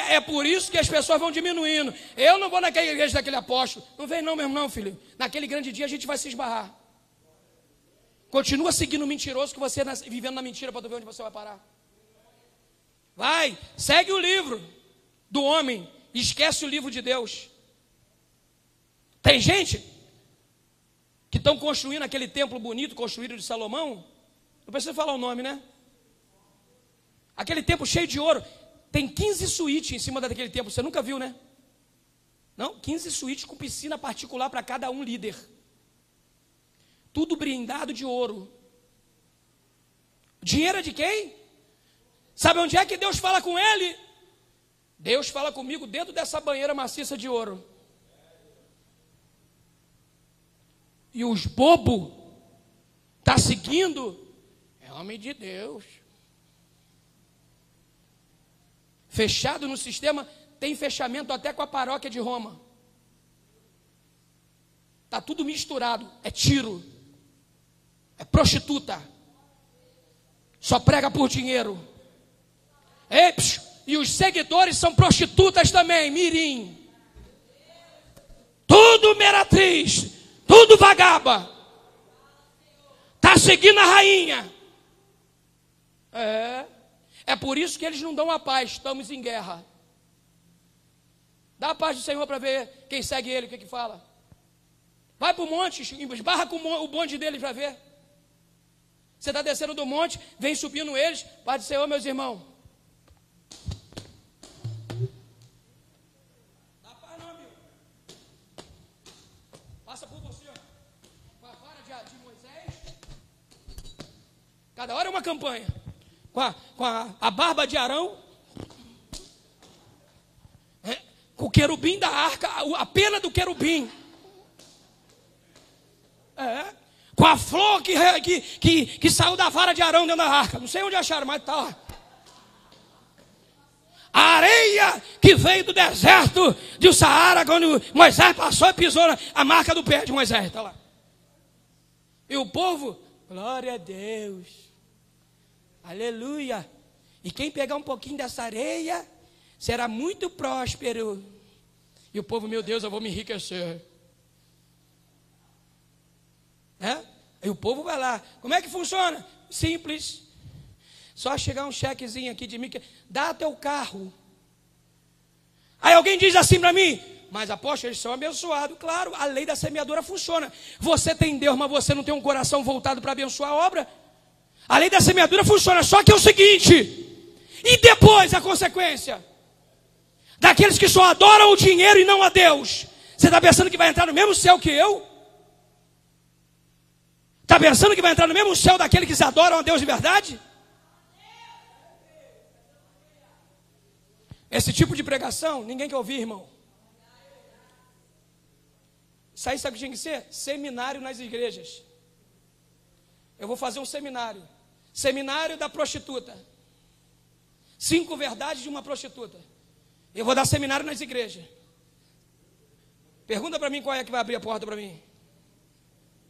É por isso que as pessoas vão diminuindo. Eu não vou naquela igreja daquele apóstolo. Não vem não mesmo não, filho. Naquele grande dia a gente vai se esbarrar. Continua seguindo o mentiroso que você vivendo na mentira para tu ver onde você vai parar. Vai, segue o livro do homem. Esquece o livro de Deus. Tem gente que estão construindo aquele templo bonito, construído de Salomão. Não precisa falar o nome, né? Aquele templo cheio de ouro. Tem 15 suítes em cima daquele templo. Você nunca viu, né? Não? 15 suítes com piscina particular para cada um líder. Tudo brindado de ouro. Dinheiro é de quem? Sabe onde é que Deus fala com ele? Deus fala comigo dentro dessa banheira maciça de ouro. E os bobos tá seguindo. É homem de Deus. Fechado no sistema, tem fechamento até com a paróquia de Roma. Tá tudo misturado. É tiro. É prostituta. Só prega por dinheiro. E os seguidores são prostitutas também, mirim. Tudo meretriz. Tudo vagaba. Está seguindo a rainha. É por isso que eles não dão a paz. Estamos em guerra. Dá a paz do Senhor para ver quem segue ele, o que fala. Vai para o monte, esbarra com o bonde dele para ver. Você está descendo do monte, vem subindo eles. Paz do Senhor, meus irmãos. Dá paz não, meu. Passa por você, ó. Com a vara de Moisés. Cada hora é uma campanha. Com a barba de Arão. Com o querubim da arca, a pena do querubim. Com a flor que saiu da vara de Arão dentro da arca. Não sei onde acharam, mas está lá. A areia que veio do deserto do Saara, quando Moisés passou e pisou a marca do pé de Moisés. Está lá. E o povo, glória a Deus, aleluia. E quem pegar um pouquinho dessa areia será muito próspero. E o povo, meu Deus, eu vou me enriquecer. Né? E o povo vai lá. Como é que funciona? Simples. Só chegar um chequezinho aqui de mim, dá teu carro. Aí alguém diz assim para mim, mas apóstolo, eles são abençoados. Claro, a lei da semeadura funciona. Você tem Deus, mas você não tem um coração voltado para abençoar a obra. A lei da semeadura funciona, só que é o seguinte, e depois a consequência? Daqueles que só adoram o dinheiro e não a Deus. Você está pensando que vai entrar no mesmo céu que eu? Está pensando que vai entrar no mesmo céu daqueles que adoram a Deus de verdade? Esse tipo de pregação, ninguém quer ouvir, irmão. Isso aí sabe o que tinha que ser? Seminário nas igrejas. Eu vou fazer um seminário. Seminário da prostituta. 5 verdades de uma prostituta. Eu vou dar seminário nas igrejas. Pergunta para mim qual é que vai abrir a porta para mim.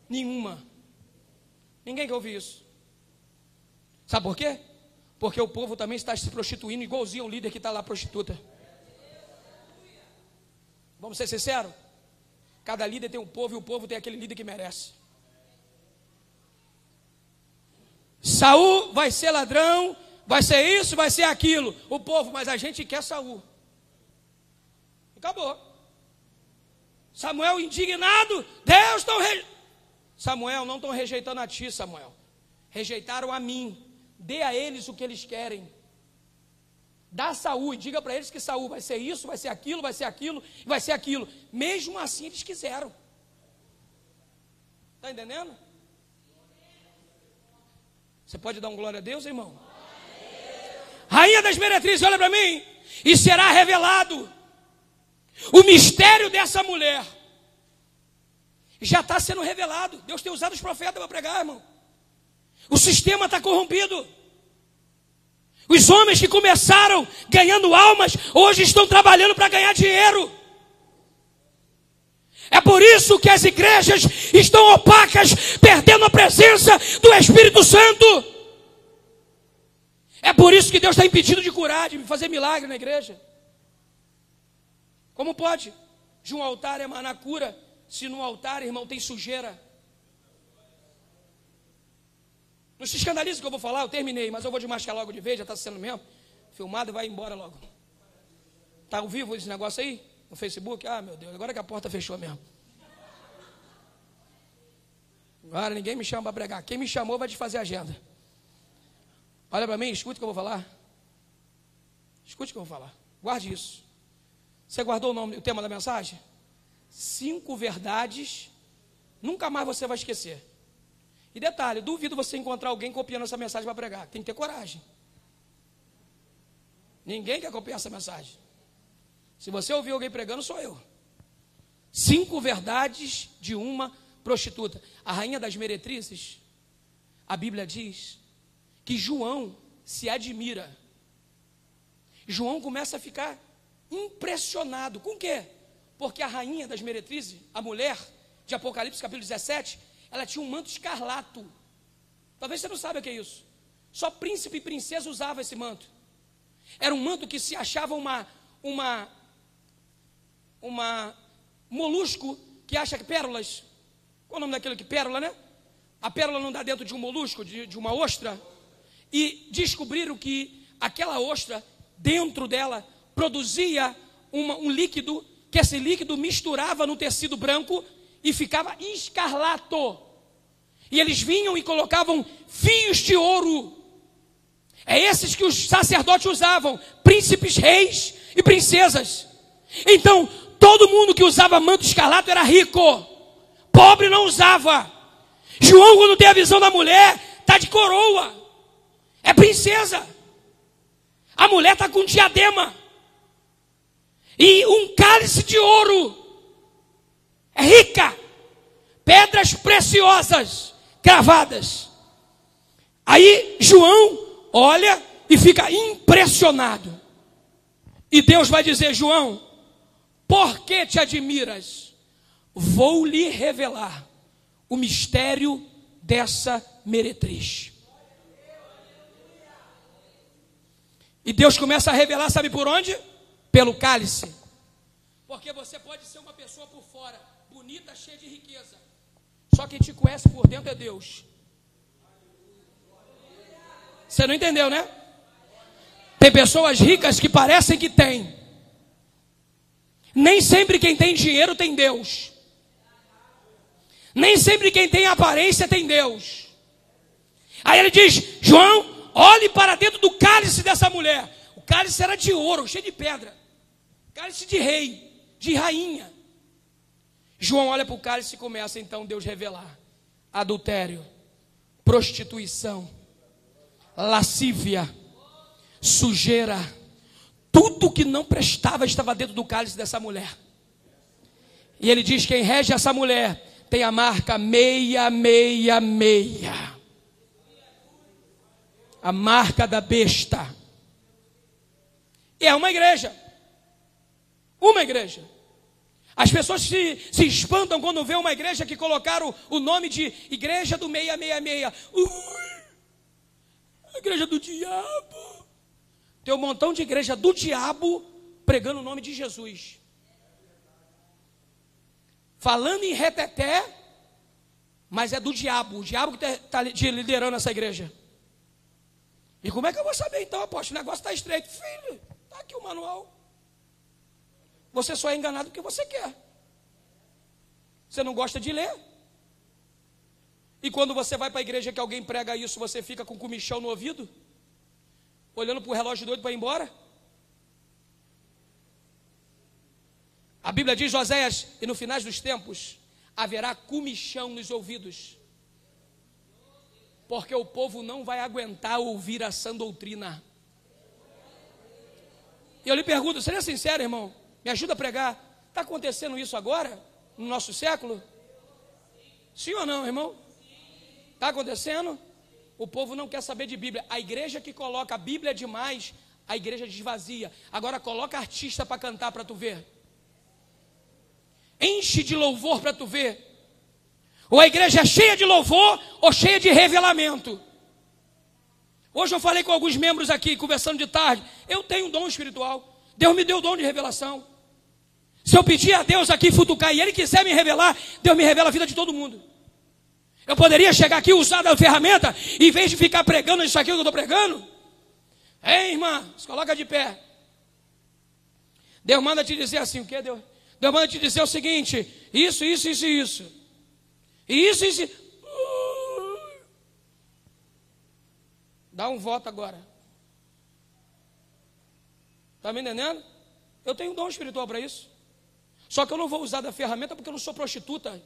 Nenhuma. Ninguém quer ouvir isso. Sabe por quê? Porque o povo também está se prostituindo igualzinho ao líder que está lá prostituta. Vamos ser sinceros? Cada líder tem um povo e o povo tem aquele líder que merece. Saul vai ser ladrão, vai ser isso, vai ser aquilo. O povo, mas a gente quer Saul. Acabou. Samuel indignado, Deus estão Samuel, não estão rejeitando a ti, Samuel. Rejeitaram a mim. Dê a eles o que eles querem. Dá a Saul e diga para eles que Saul vai ser isso, vai ser aquilo, vai ser aquilo, vai ser aquilo. Mesmo assim eles quiseram. Está entendendo? Você pode dar um glória a Deus, irmão? Rainha das meretrizes, olha para mim. E será revelado o mistério dessa mulher. Já está sendo revelado. Deus tem usado os profetas para pregar, irmão. O sistema está corrompido. Os homens que começaram ganhando almas, hoje estão trabalhando para ganhar dinheiro. É por isso que as igrejas estão opacas, perdendo a presença do Espírito Santo. É por isso que Deus está impedindo de curar, de fazer milagre na igreja. Como pode? De um altar emanar cura, se no altar, irmão, tem sujeira? Não se escandalize que eu vou falar, eu terminei, mas eu vou desmascar logo de vez, já está sendo mesmo filmado e vai embora logo. Está ao vivo esse negócio aí? No Facebook? Ah, meu Deus, agora que a porta fechou mesmo. Agora ninguém me chama para pregar. Quem me chamou vai desfazer a agenda. Olha para mim, escute o que eu vou falar. Escute o que eu vou falar. Guarde isso. Você guardou o tema da mensagem? 5 verdades, nunca mais você vai esquecer. E detalhe, duvido você encontrar alguém copiando essa mensagem para pregar. Tem que ter coragem. Ninguém quer copiar essa mensagem. Se você ouvir alguém pregando, sou eu. 5 verdades de uma prostituta. A rainha das meretrizes, a Bíblia diz que João se admira. João começa a ficar impressionado. Com o quê? Porque a rainha das meretrizes, a mulher de Apocalipse capítulo 17, ela tinha um manto escarlato. Talvez você não saiba o que é isso. Só príncipe e princesa usavam esse manto. Era um manto que se achava uma molusco que acha que pérolas. Qual é o nome daquilo que pérola, né? A pérola não dá dentro de um molusco, de uma ostra. E descobriram que aquela ostra, dentro dela, produzia um líquido, que esse líquido misturava no tecido branco e ficava escarlato. E eles vinham e colocavam fios de ouro. É esses que os sacerdotes usavam, príncipes, reis e princesas. Então, todo mundo que usava manto escarlato era rico. Pobre não usava. João, quando tem a visão da mulher, está de coroa. É princesa. A mulher está com diadema. E um cálice de ouro. É rica. Pedras preciosas, cravadas. Aí João olha e fica impressionado. E Deus vai dizer: João, por que te admiras? Vou lhe revelar o mistério dessa meretriz. E Deus começa a revelar, sabe por onde? Pelo cálice. Porque você pode ser uma pessoa por fora, bonita, cheia de riqueza. Só quem te conhece por dentro é Deus. Você não entendeu, né? Tem pessoas ricas que parecem que têm. Nem sempre quem tem dinheiro tem Deus. Nem sempre quem tem aparência tem Deus. Aí ele diz: João, olhe para dentro do cálice dessa mulher. O cálice era de ouro, cheio de pedra. Cálice de rei, de rainha. João olha para o cálice e começa então Deus revelar: adultério, prostituição, lascívia, sujeira, tudo que não prestava estava dentro do cálice dessa mulher. E ele diz: quem rege essa mulher tem a marca 666, a marca da besta. E é uma igreja. Uma igreja. As pessoas se espantam quando vê uma igreja que colocaram o nome de igreja do 666. A igreja do diabo. Tem um montão de igreja do diabo pregando o nome de Jesus. Falando em reteté, mas é do diabo. O diabo que está liderando essa igreja. E como é que eu vou saber então, apóstolo? O negócio está estreito. Filho, está aqui o manual. Você só é enganado porque você quer. Você não gosta de ler. E quando você vai para a igreja que alguém prega isso, você fica com comichão no ouvido? Olhando para o relógio doido para ir embora? A Bíblia diz, Oséias, e no final dos tempos haverá comichão nos ouvidos, porque o povo não vai aguentar ouvir a sã doutrina. E eu lhe pergunto, seria sincero, irmão? Me ajuda a pregar. Está acontecendo isso agora, no nosso século? Sim ou não, irmão? Está acontecendo? O povo não quer saber de Bíblia. A igreja que coloca a Bíblia demais, a igreja desvazia. Agora coloca artista para cantar para tu ver. Enche de louvor para tu ver. Ou a igreja é cheia de louvor ou cheia de revelamento. Hoje eu falei com alguns membros aqui, conversando de tarde. Eu tenho um dom espiritual. Deus me deu o dom de revelação. Se eu pedir a Deus aqui futucar e Ele quiser me revelar, Deus me revela a vida de todo mundo. Eu poderia chegar aqui, usar da ferramenta, em vez de ficar pregando isso aqui que eu estou pregando. Ei, irmã, se coloca de pé. Deus manda te dizer assim, o que Deus? Deus manda te dizer o seguinte: isso. E isso. Dá um voto agora. Está me entendendo? Eu tenho um dom espiritual para isso. Só que eu não vou usar da ferramenta porque eu não sou prostituta.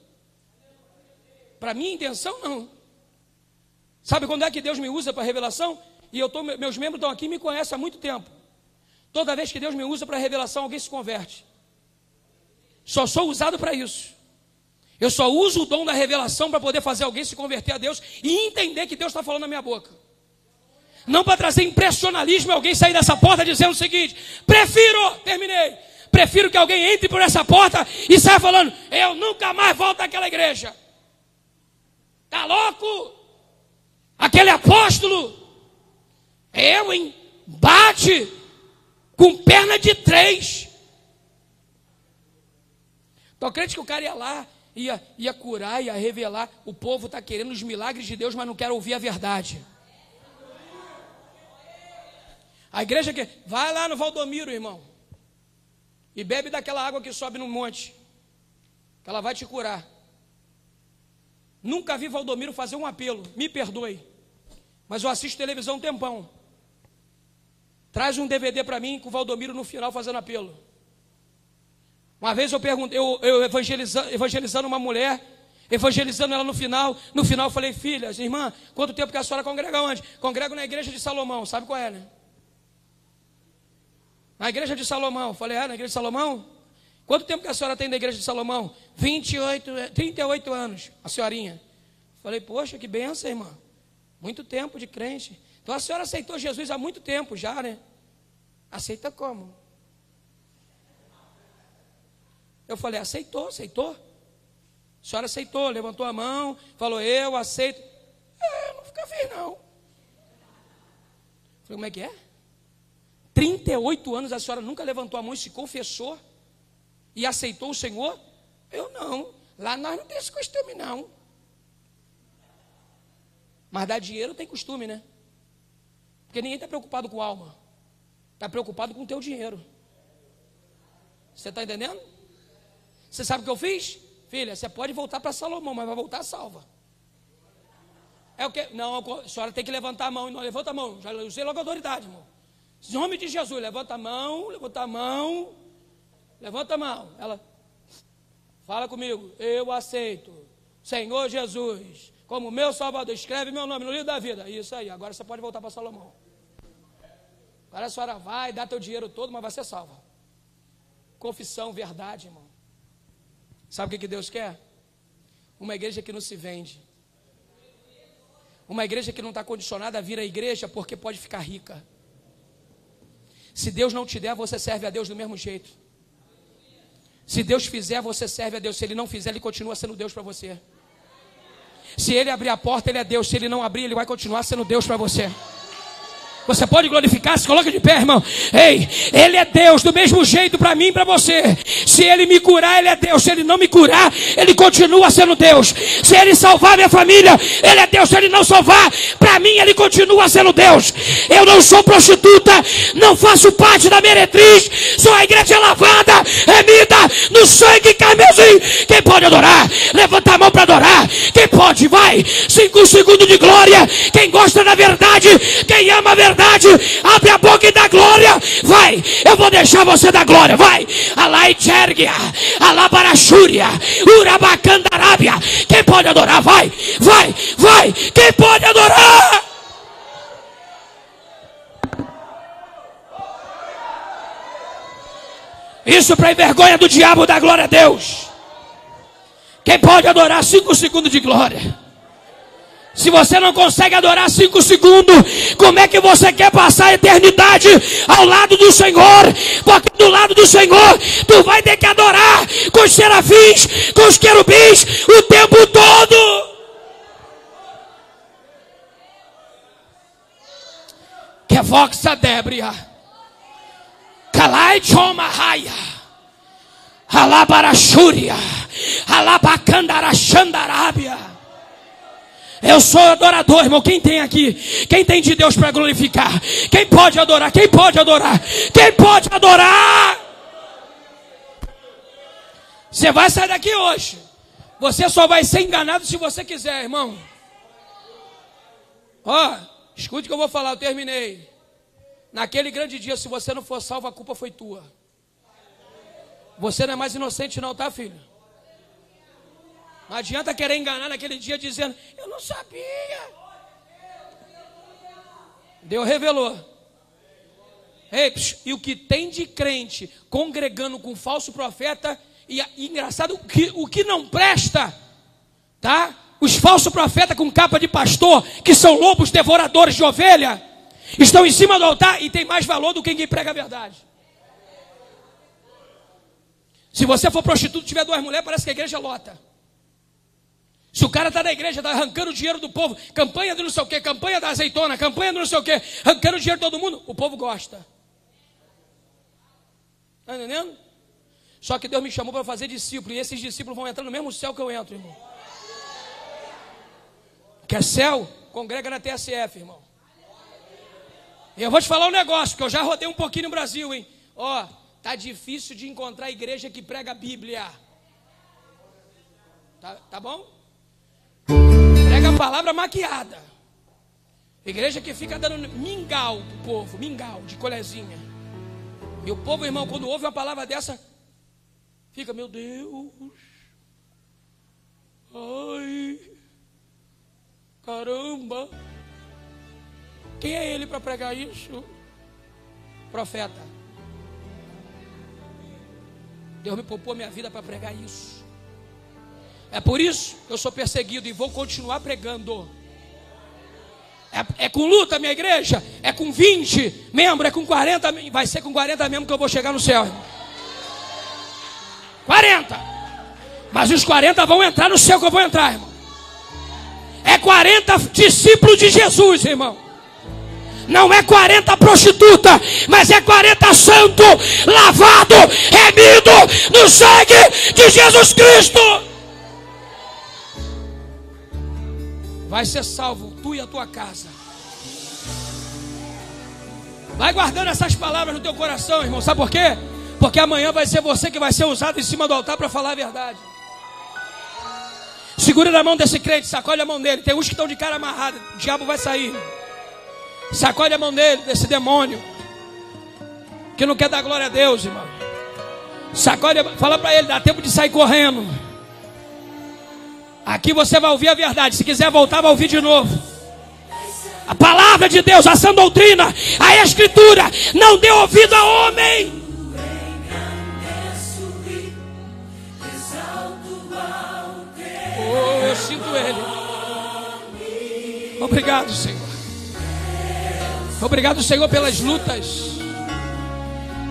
Para minha intenção, não. Sabe quando é que Deus me usa para revelação? E meus membros estão aqui e me conhecem há muito tempo. Toda vez que Deus me usa para revelação, alguém se converte. Só sou usado para isso. Eu só uso o dom da revelação para poder fazer alguém se converter a Deus e entender que Deus está falando na minha boca. Não para trazer impressionalismo e alguém sair dessa porta dizendo o seguinte: prefiro que alguém entre por essa porta e saia falando: eu nunca mais volto àquela igreja. Tá louco? Aquele apóstolo, bate com perna de 3. Então crente que o cara ia lá, ia curar, ia revelar. O povo está querendo os milagres de Deus, mas não quer ouvir a verdade. A igreja que vai lá no Valdomiro, irmão, e bebe daquela água que sobe no monte, que ela vai te curar. Nunca vi Valdomiro fazer um apelo, me perdoe, mas eu assisto televisão um tempão. Traz um DVD para mim com o Valdomiro no final fazendo apelo. Uma vez eu perguntei, eu evangelizando uma mulher, evangelizando ela no final eu falei: filha, irmã, quanto tempo que a senhora congrega onde? Congrego na igreja de Salomão, sabe qual é, né? Na igreja de Salomão. Falei: na igreja de Salomão? Quanto tempo que a senhora tem na igreja de Salomão? 38 anos, a senhorinha. Falei: poxa, que benção, irmã. Muito tempo de crente. Então a senhora aceitou Jesus há muito tempo já, né? Aceita como? Eu falei, aceitou. A senhora aceitou, levantou a mão, falou, eu aceito. Eu nunca fiz, não. Falei, como é que é? 38 anos a senhora nunca levantou a mão e se confessou e aceitou o Senhor? Eu não. Lá nós não temos esse costume, não. Mas dar dinheiro tem costume, né? Porque ninguém está preocupado com alma. Está preocupado com o teu dinheiro. Você está entendendo? Você sabe o que eu fiz? Filha, você pode voltar para Salomão, mas vai voltar salva. É o que? Não, a senhora tem que levantar a mão. Não, levanta a mão. Já usei logo a autoridade, irmão. Em nome de Jesus, levanta a mão, levanta a mão. Levanta a mão. Ela, fala comigo. Eu aceito, Senhor Jesus, como meu Salvador. Escreve meu nome no livro da vida. Isso aí, agora você pode voltar para Salomão. Agora a senhora vai, dá teu dinheiro todo, mas vai ser salva. Confissão, verdade, irmão. Sabe o que Deus quer? Uma igreja que não se vende. Uma igreja que não está condicionada a vir à igreja porque pode ficar rica. Se Deus não te der, você serve a Deus do mesmo jeito. Se Deus fizer, você serve a Deus. Se Ele não fizer, Ele continua sendo Deus para você. Se Ele abrir a porta, Ele é Deus. Se Ele não abrir, Ele vai continuar sendo Deus para você. Você pode glorificar, se coloca de pé, irmão. Ei, Ele é Deus do mesmo jeito para mim e para você. Se Ele me curar, Ele é Deus. Se Ele não me curar, Ele continua sendo Deus. Se Ele salvar minha família, Ele é Deus. Se Ele não salvar, para mim Ele continua sendo Deus. Eu não sou prostituta, não faço parte da meretriz. Sou a igreja lavada, remida no sangue carmesim. Quem pode adorar? Levanta a mão para adorar. Quem pode? Vai. 5 segundos de glória. Quem gosta da verdade, quem ama a verdade, abre a boca e dá glória. Vai, eu vou deixar você dar glória. Vai, Alai Tchergia, Alabarachúria, Urabacandarábia. Quem pode adorar? Vai. Quem pode adorar? Isso para envergonha do diabo, dá glória a Deus. Quem pode adorar? 5 segundos de glória. Se você não consegue adorar 5 segundos, como é que você quer passar a eternidade ao lado do Senhor? Porque do lado do Senhor, tu vai ter que adorar com os serafins, com os querubins, o tempo todo. Que voxa débria, calai chomahaya, alabarachúria, alabacandarachandarábia. Eu sou adorador, irmão. Quem tem aqui? Quem tem de Deus para glorificar? Quem pode adorar? Quem pode adorar? Quem pode adorar? Você vai sair daqui hoje. Você só vai ser enganado se você quiser, irmão. Ó, escute o que eu vou falar, eu terminei. Naquele grande dia, se você não for salvo, a culpa foi tua. Você não é mais inocente não, tá, filho? Não adianta querer enganar naquele dia dizendo, eu não sabia. Deus revelou. Ei, e o que tem de crente congregando com falso profeta, e engraçado, o que não presta, tá? Os falsos profetas com capa de pastor, que são lobos devoradores de ovelha, estão em cima do altar e tem mais valor do que quem prega a verdade. Se você for prostituto e tiver 2 mulheres, parece que a igreja lota. Se o cara está na igreja, está arrancando o dinheiro do povo, campanha do não sei o que, campanha da azeitona, campanha do não sei o que, arrancando o dinheiro de todo mundo, o povo gosta. Está entendendo? Só que Deus me chamou para fazer discípulo, e esses discípulos vão entrar no mesmo céu que eu entro, irmão. Quer céu? Congrega na TSF, irmão. E eu vou te falar um negócio, porque eu já rodei um pouquinho no Brasil, hein? Ó, tá difícil de encontrar igreja que prega a Bíblia. Tá bom? Prega a palavra maquiada. Igreja que fica dando mingau pro povo, mingau de colherzinha. E o povo, irmão, quando ouve uma palavra dessa, fica, meu Deus, ai, caramba. Quem é ele para pregar isso? Profeta. Deus me poupou minha vida para pregar isso. É por isso que eu sou perseguido e vou continuar pregando. É com luta, minha igreja. É com 20 membros, é com 40. Vai ser com 40 membros que eu vou chegar no céu, irmão. 40. Mas os 40 vão entrar no céu que eu vou entrar, irmão. É 40 discípulos de Jesus, irmão. Não é 40 prostituta, mas é 40 santo, lavado, remido no sangue de Jesus Cristo. Vai ser salvo, tu e a tua casa. Vai guardando essas palavras no teu coração, irmão. Sabe por quê? Porque amanhã vai ser você que vai ser usado em cima do altar para falar a verdade. Segura na mão desse crente, sacode a mão dele. Tem uns que estão de cara amarrada, o diabo vai sair. Sacode a mão dele, desse demônio que não quer dar glória a Deus, irmão. Sacode, fala para ele, dá tempo de sair correndo. Aqui você vai ouvir a verdade. Se quiser voltar, vai ouvir de novo. A palavra de Deus, a sã doutrina, a escritura. Não dê ouvido a homem. Oh, eu sinto ele. Obrigado, Senhor. Obrigado, Senhor, pelas lutas.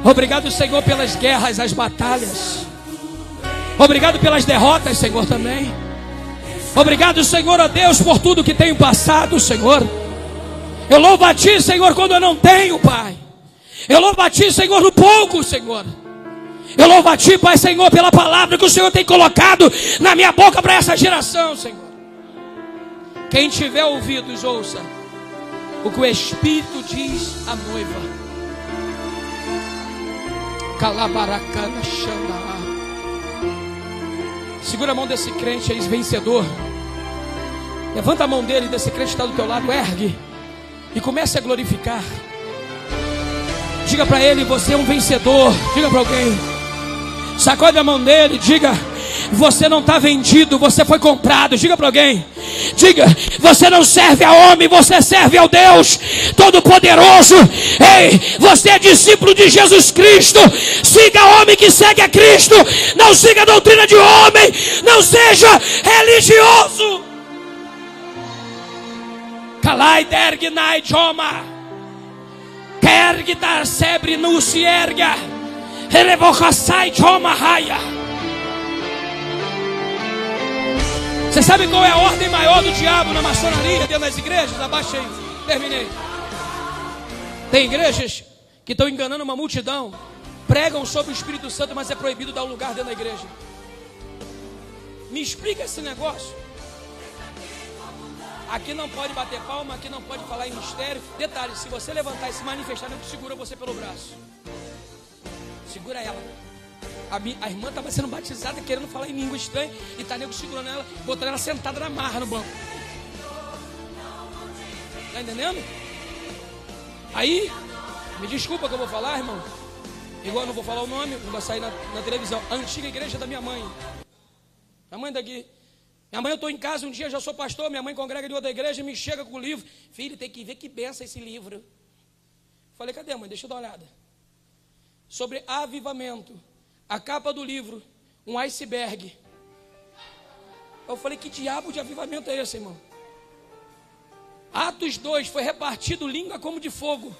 Obrigado, Senhor, pelas guerras, as batalhas. Obrigado pelas derrotas, Senhor, também. Obrigado, Senhor, a Deus, por tudo que tenho passado, Senhor. Eu louvo a Ti, Senhor, quando eu não tenho, Pai. Eu louvo a Ti, Senhor, no pouco, Senhor. Eu louvo a Ti, Pai, Senhor, pela palavra que o Senhor tem colocado na minha boca para essa geração, Senhor. Quem tiver ouvidos, ouça o que o Espírito diz à noiva. Calabaracana Xandará. Segura a mão desse crente aí, vencedor. Levanta a mão dele, desse crente que está do teu lado, ergue e comece a glorificar. Diga para ele, você é um vencedor. Diga para alguém. Sacode a mão dele, diga, você não está vendido, você foi comprado. Diga para alguém. Diga, você não serve a homem, você serve ao Deus Todo-Poderoso. Ei, você é discípulo de Jesus Cristo. Siga o homem que segue a Cristo. Não siga a doutrina de homem. Não seja religioso. Kalai dergnai joma. Kergdar sebre no se erga. Revocassai joma raia. Você sabe qual é a ordem maior do diabo na maçonaria dentro das igrejas? Abaixa aí, terminei. Tem igrejas que estão enganando uma multidão, pregam sobre o Espírito Santo, mas é proibido dar um lugar dentro da igreja. Me explica esse negócio. Aqui não pode bater palma, aqui não pode falar em mistério. Detalhe, se você levantar e se manifestar, eu segura você pelo braço. Segura ela. A irmã estava sendo batizada, querendo falar em língua estranha, e está nego segurando ela, botando ela sentada na marra no banco. Está entendendo? Aí, me desculpa que eu vou falar, irmão. Igual eu não vou falar o nome, não vai sair na televisão. A antiga igreja da minha mãe. A mãe daqui. Minha mãe, eu estou em casa um dia, já sou pastor, minha mãe congrega de outra igreja e me chega com o livro. Filho, tem que ver que benção esse livro. Falei, cadê, mãe? Deixa eu dar uma olhada. Sobre avivamento. A capa do livro, um iceberg. Eu falei, que diabo de avivamento é esse, irmão? Atos 2, foi repartido língua como de fogo.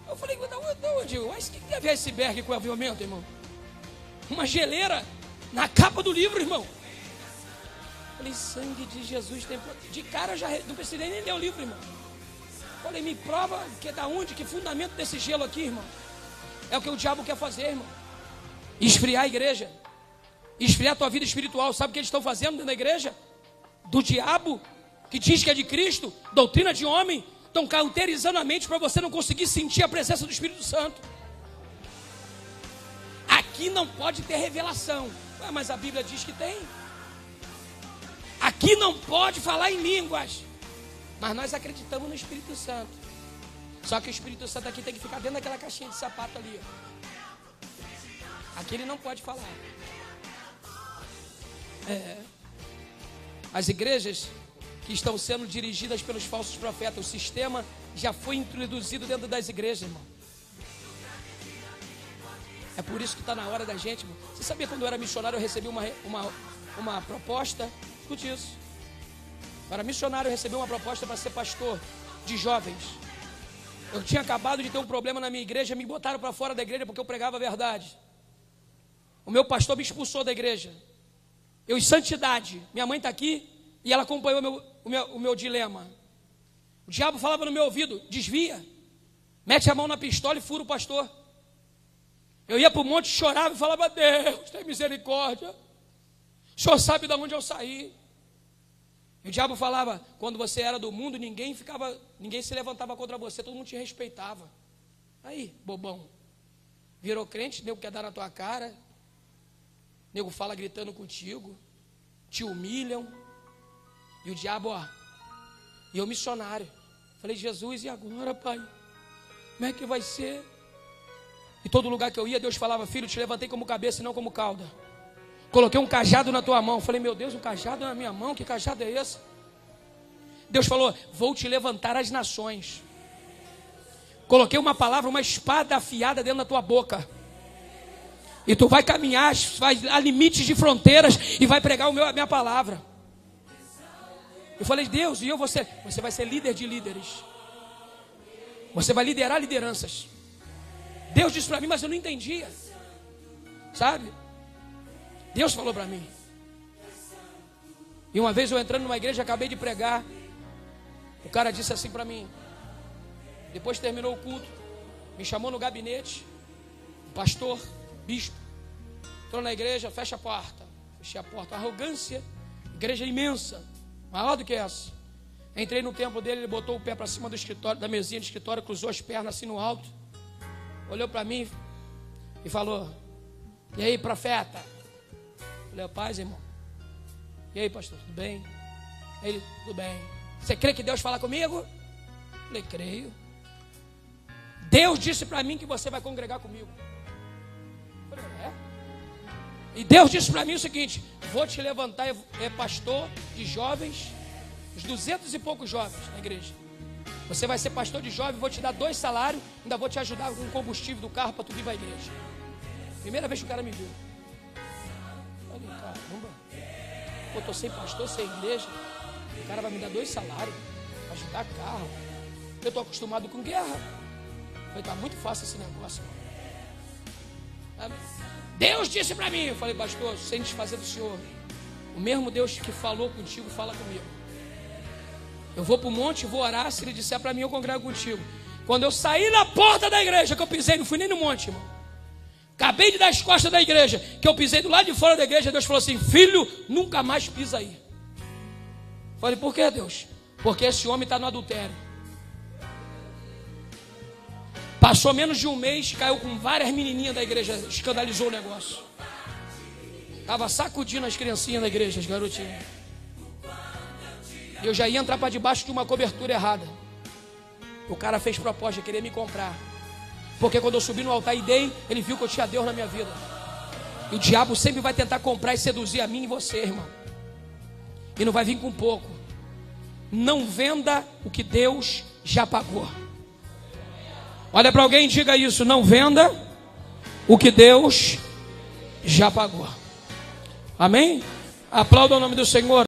Eu falei, da onde? O que tem a ver iceberg com avivamento, irmão? Uma geleira na capa do livro, irmão. Eu falei, sangue de Jesus tem... De cara eu já não precisei nem ler o livro, irmão. Eu falei, me prova que é da onde, que fundamento desse gelo aqui, irmão. É o que o diabo quer fazer, irmão. Esfriar a igreja. Esfriar a tua vida espiritual. Sabe o que eles estão fazendo dentro da igreja? Do diabo, que diz que é de Cristo, doutrina de homem. Estão cauterizando a mente para você não conseguir sentir a presença do Espírito Santo. Aqui não pode ter revelação. Ué, mas a Bíblia diz que tem. Aqui não pode falar em línguas. Mas nós acreditamos no Espírito Santo. Só que o Espírito Santo aqui tem que ficar dentro daquela caixinha de sapato ali. Aqui ele não pode falar. As igrejas que estão sendo dirigidas pelos falsos profetas, o sistema já foi introduzido dentro das igrejas, irmão. É por isso que está na hora da gente, irmão. Você sabia, quando eu era missionário, eu recebi uma proposta? Escute isso. Para missionário, eu recebi uma proposta para ser pastor de jovens. Eu tinha acabado de ter um problema na minha igreja, me botaram para fora da igreja porque eu pregava a verdade. O meu pastor me expulsou da igreja. Eu em santidade. Minha mãe está aqui e ela acompanhou o meu dilema. O diabo falava no meu ouvido: desvia, mete a mão na pistola e fura o pastor. Eu ia para o monte, chorava e falava: Deus, tem misericórdia. O Senhor sabe de onde eu saí. E o diabo falava: quando você era do mundo, ninguém se levantava contra você, todo mundo te respeitava. Aí, bobão, virou crente, nego quer dar na tua cara, nego fala gritando contigo, te humilham. E o diabo, ó, e eu missionário, falei: Jesus, e agora, pai? Como é que vai ser? E todo lugar que eu ia, Deus falava: filho, te levantei como cabeça e não como cauda. Coloquei um cajado na tua mão. Falei: meu Deus, um cajado na minha mão? Que cajado é esse? Deus falou: vou te levantar as nações. Coloquei uma palavra, uma espada afiada dentro da tua boca. E tu vai caminhar, vai a limites de fronteiras e vai pregar a minha palavra. Eu falei: Deus, e você vai ser líder de líderes. Você vai liderar lideranças. Deus disse para mim, mas eu não entendia. Sabe? Deus falou para mim. E uma vez eu entrando numa igreja, acabei de pregar. O cara disse assim para mim. Depois terminou o culto, me chamou no gabinete. O pastor, bispo, entrou na igreja, fecha a porta. Fechei a porta, arrogância. Igreja imensa, maior do que essa. Entrei no templo dele, ele botou o pé para cima do escritório, da mesinha de escritório, cruzou as pernas assim no alto. Olhou para mim e falou: e aí, profeta? Falei: paz, irmão. E aí, pastor, tudo bem? Ele: tudo bem. Você crê que Deus fala comigo? Falei: creio. Deus disse para mim que você vai congregar comigo. Falei: é? E Deus disse para mim o seguinte: vou te levantar, pastor de jovens, uns 200 e poucos jovens na igreja. Você vai ser pastor de jovem, vou te dar 2 salários, ainda vou te ajudar com o combustível do carro para tu vir para a igreja. Primeira vez que o cara me viu. Falei: caramba, eu estou sem pastor, sem igreja, o cara vai me dar 2 salários, para ajudar carro. Eu estou acostumado com guerra. Falei: tá muito fácil esse negócio. Deus disse para mim, eu falei: pastor, sem desfazer do senhor, o mesmo Deus que falou contigo, fala comigo. Eu vou para o monte, vou orar, se ele disser para mim, eu congrego contigo. Quando eu saí na porta da igreja, que eu pisei, não fui nem no monte, irmão. Acabei de dar as costas da igreja, que eu pisei do lado de fora da igreja, Deus falou assim: filho, nunca mais pisa aí. Falei: por que, Deus? Porque esse homem está no adultério. Passou menos de um mês, caiu com várias menininhas da igreja, escandalizou o negócio. Estava sacudindo as criancinhas da igreja, as garotinhas. Eu já ia entrar para debaixo de uma cobertura errada. O cara fez proposta de querer me comprar. Porque quando eu subi no altar e dei, ele viu que eu tinha Deus na minha vida. E o diabo sempre vai tentar comprar e seduzir a mim e você, irmão. E não vai vir com pouco. Não venda o que Deus já pagou. Olha para alguém e diga isso: não venda o que Deus já pagou. Amém? Aplauda o nome do Senhor.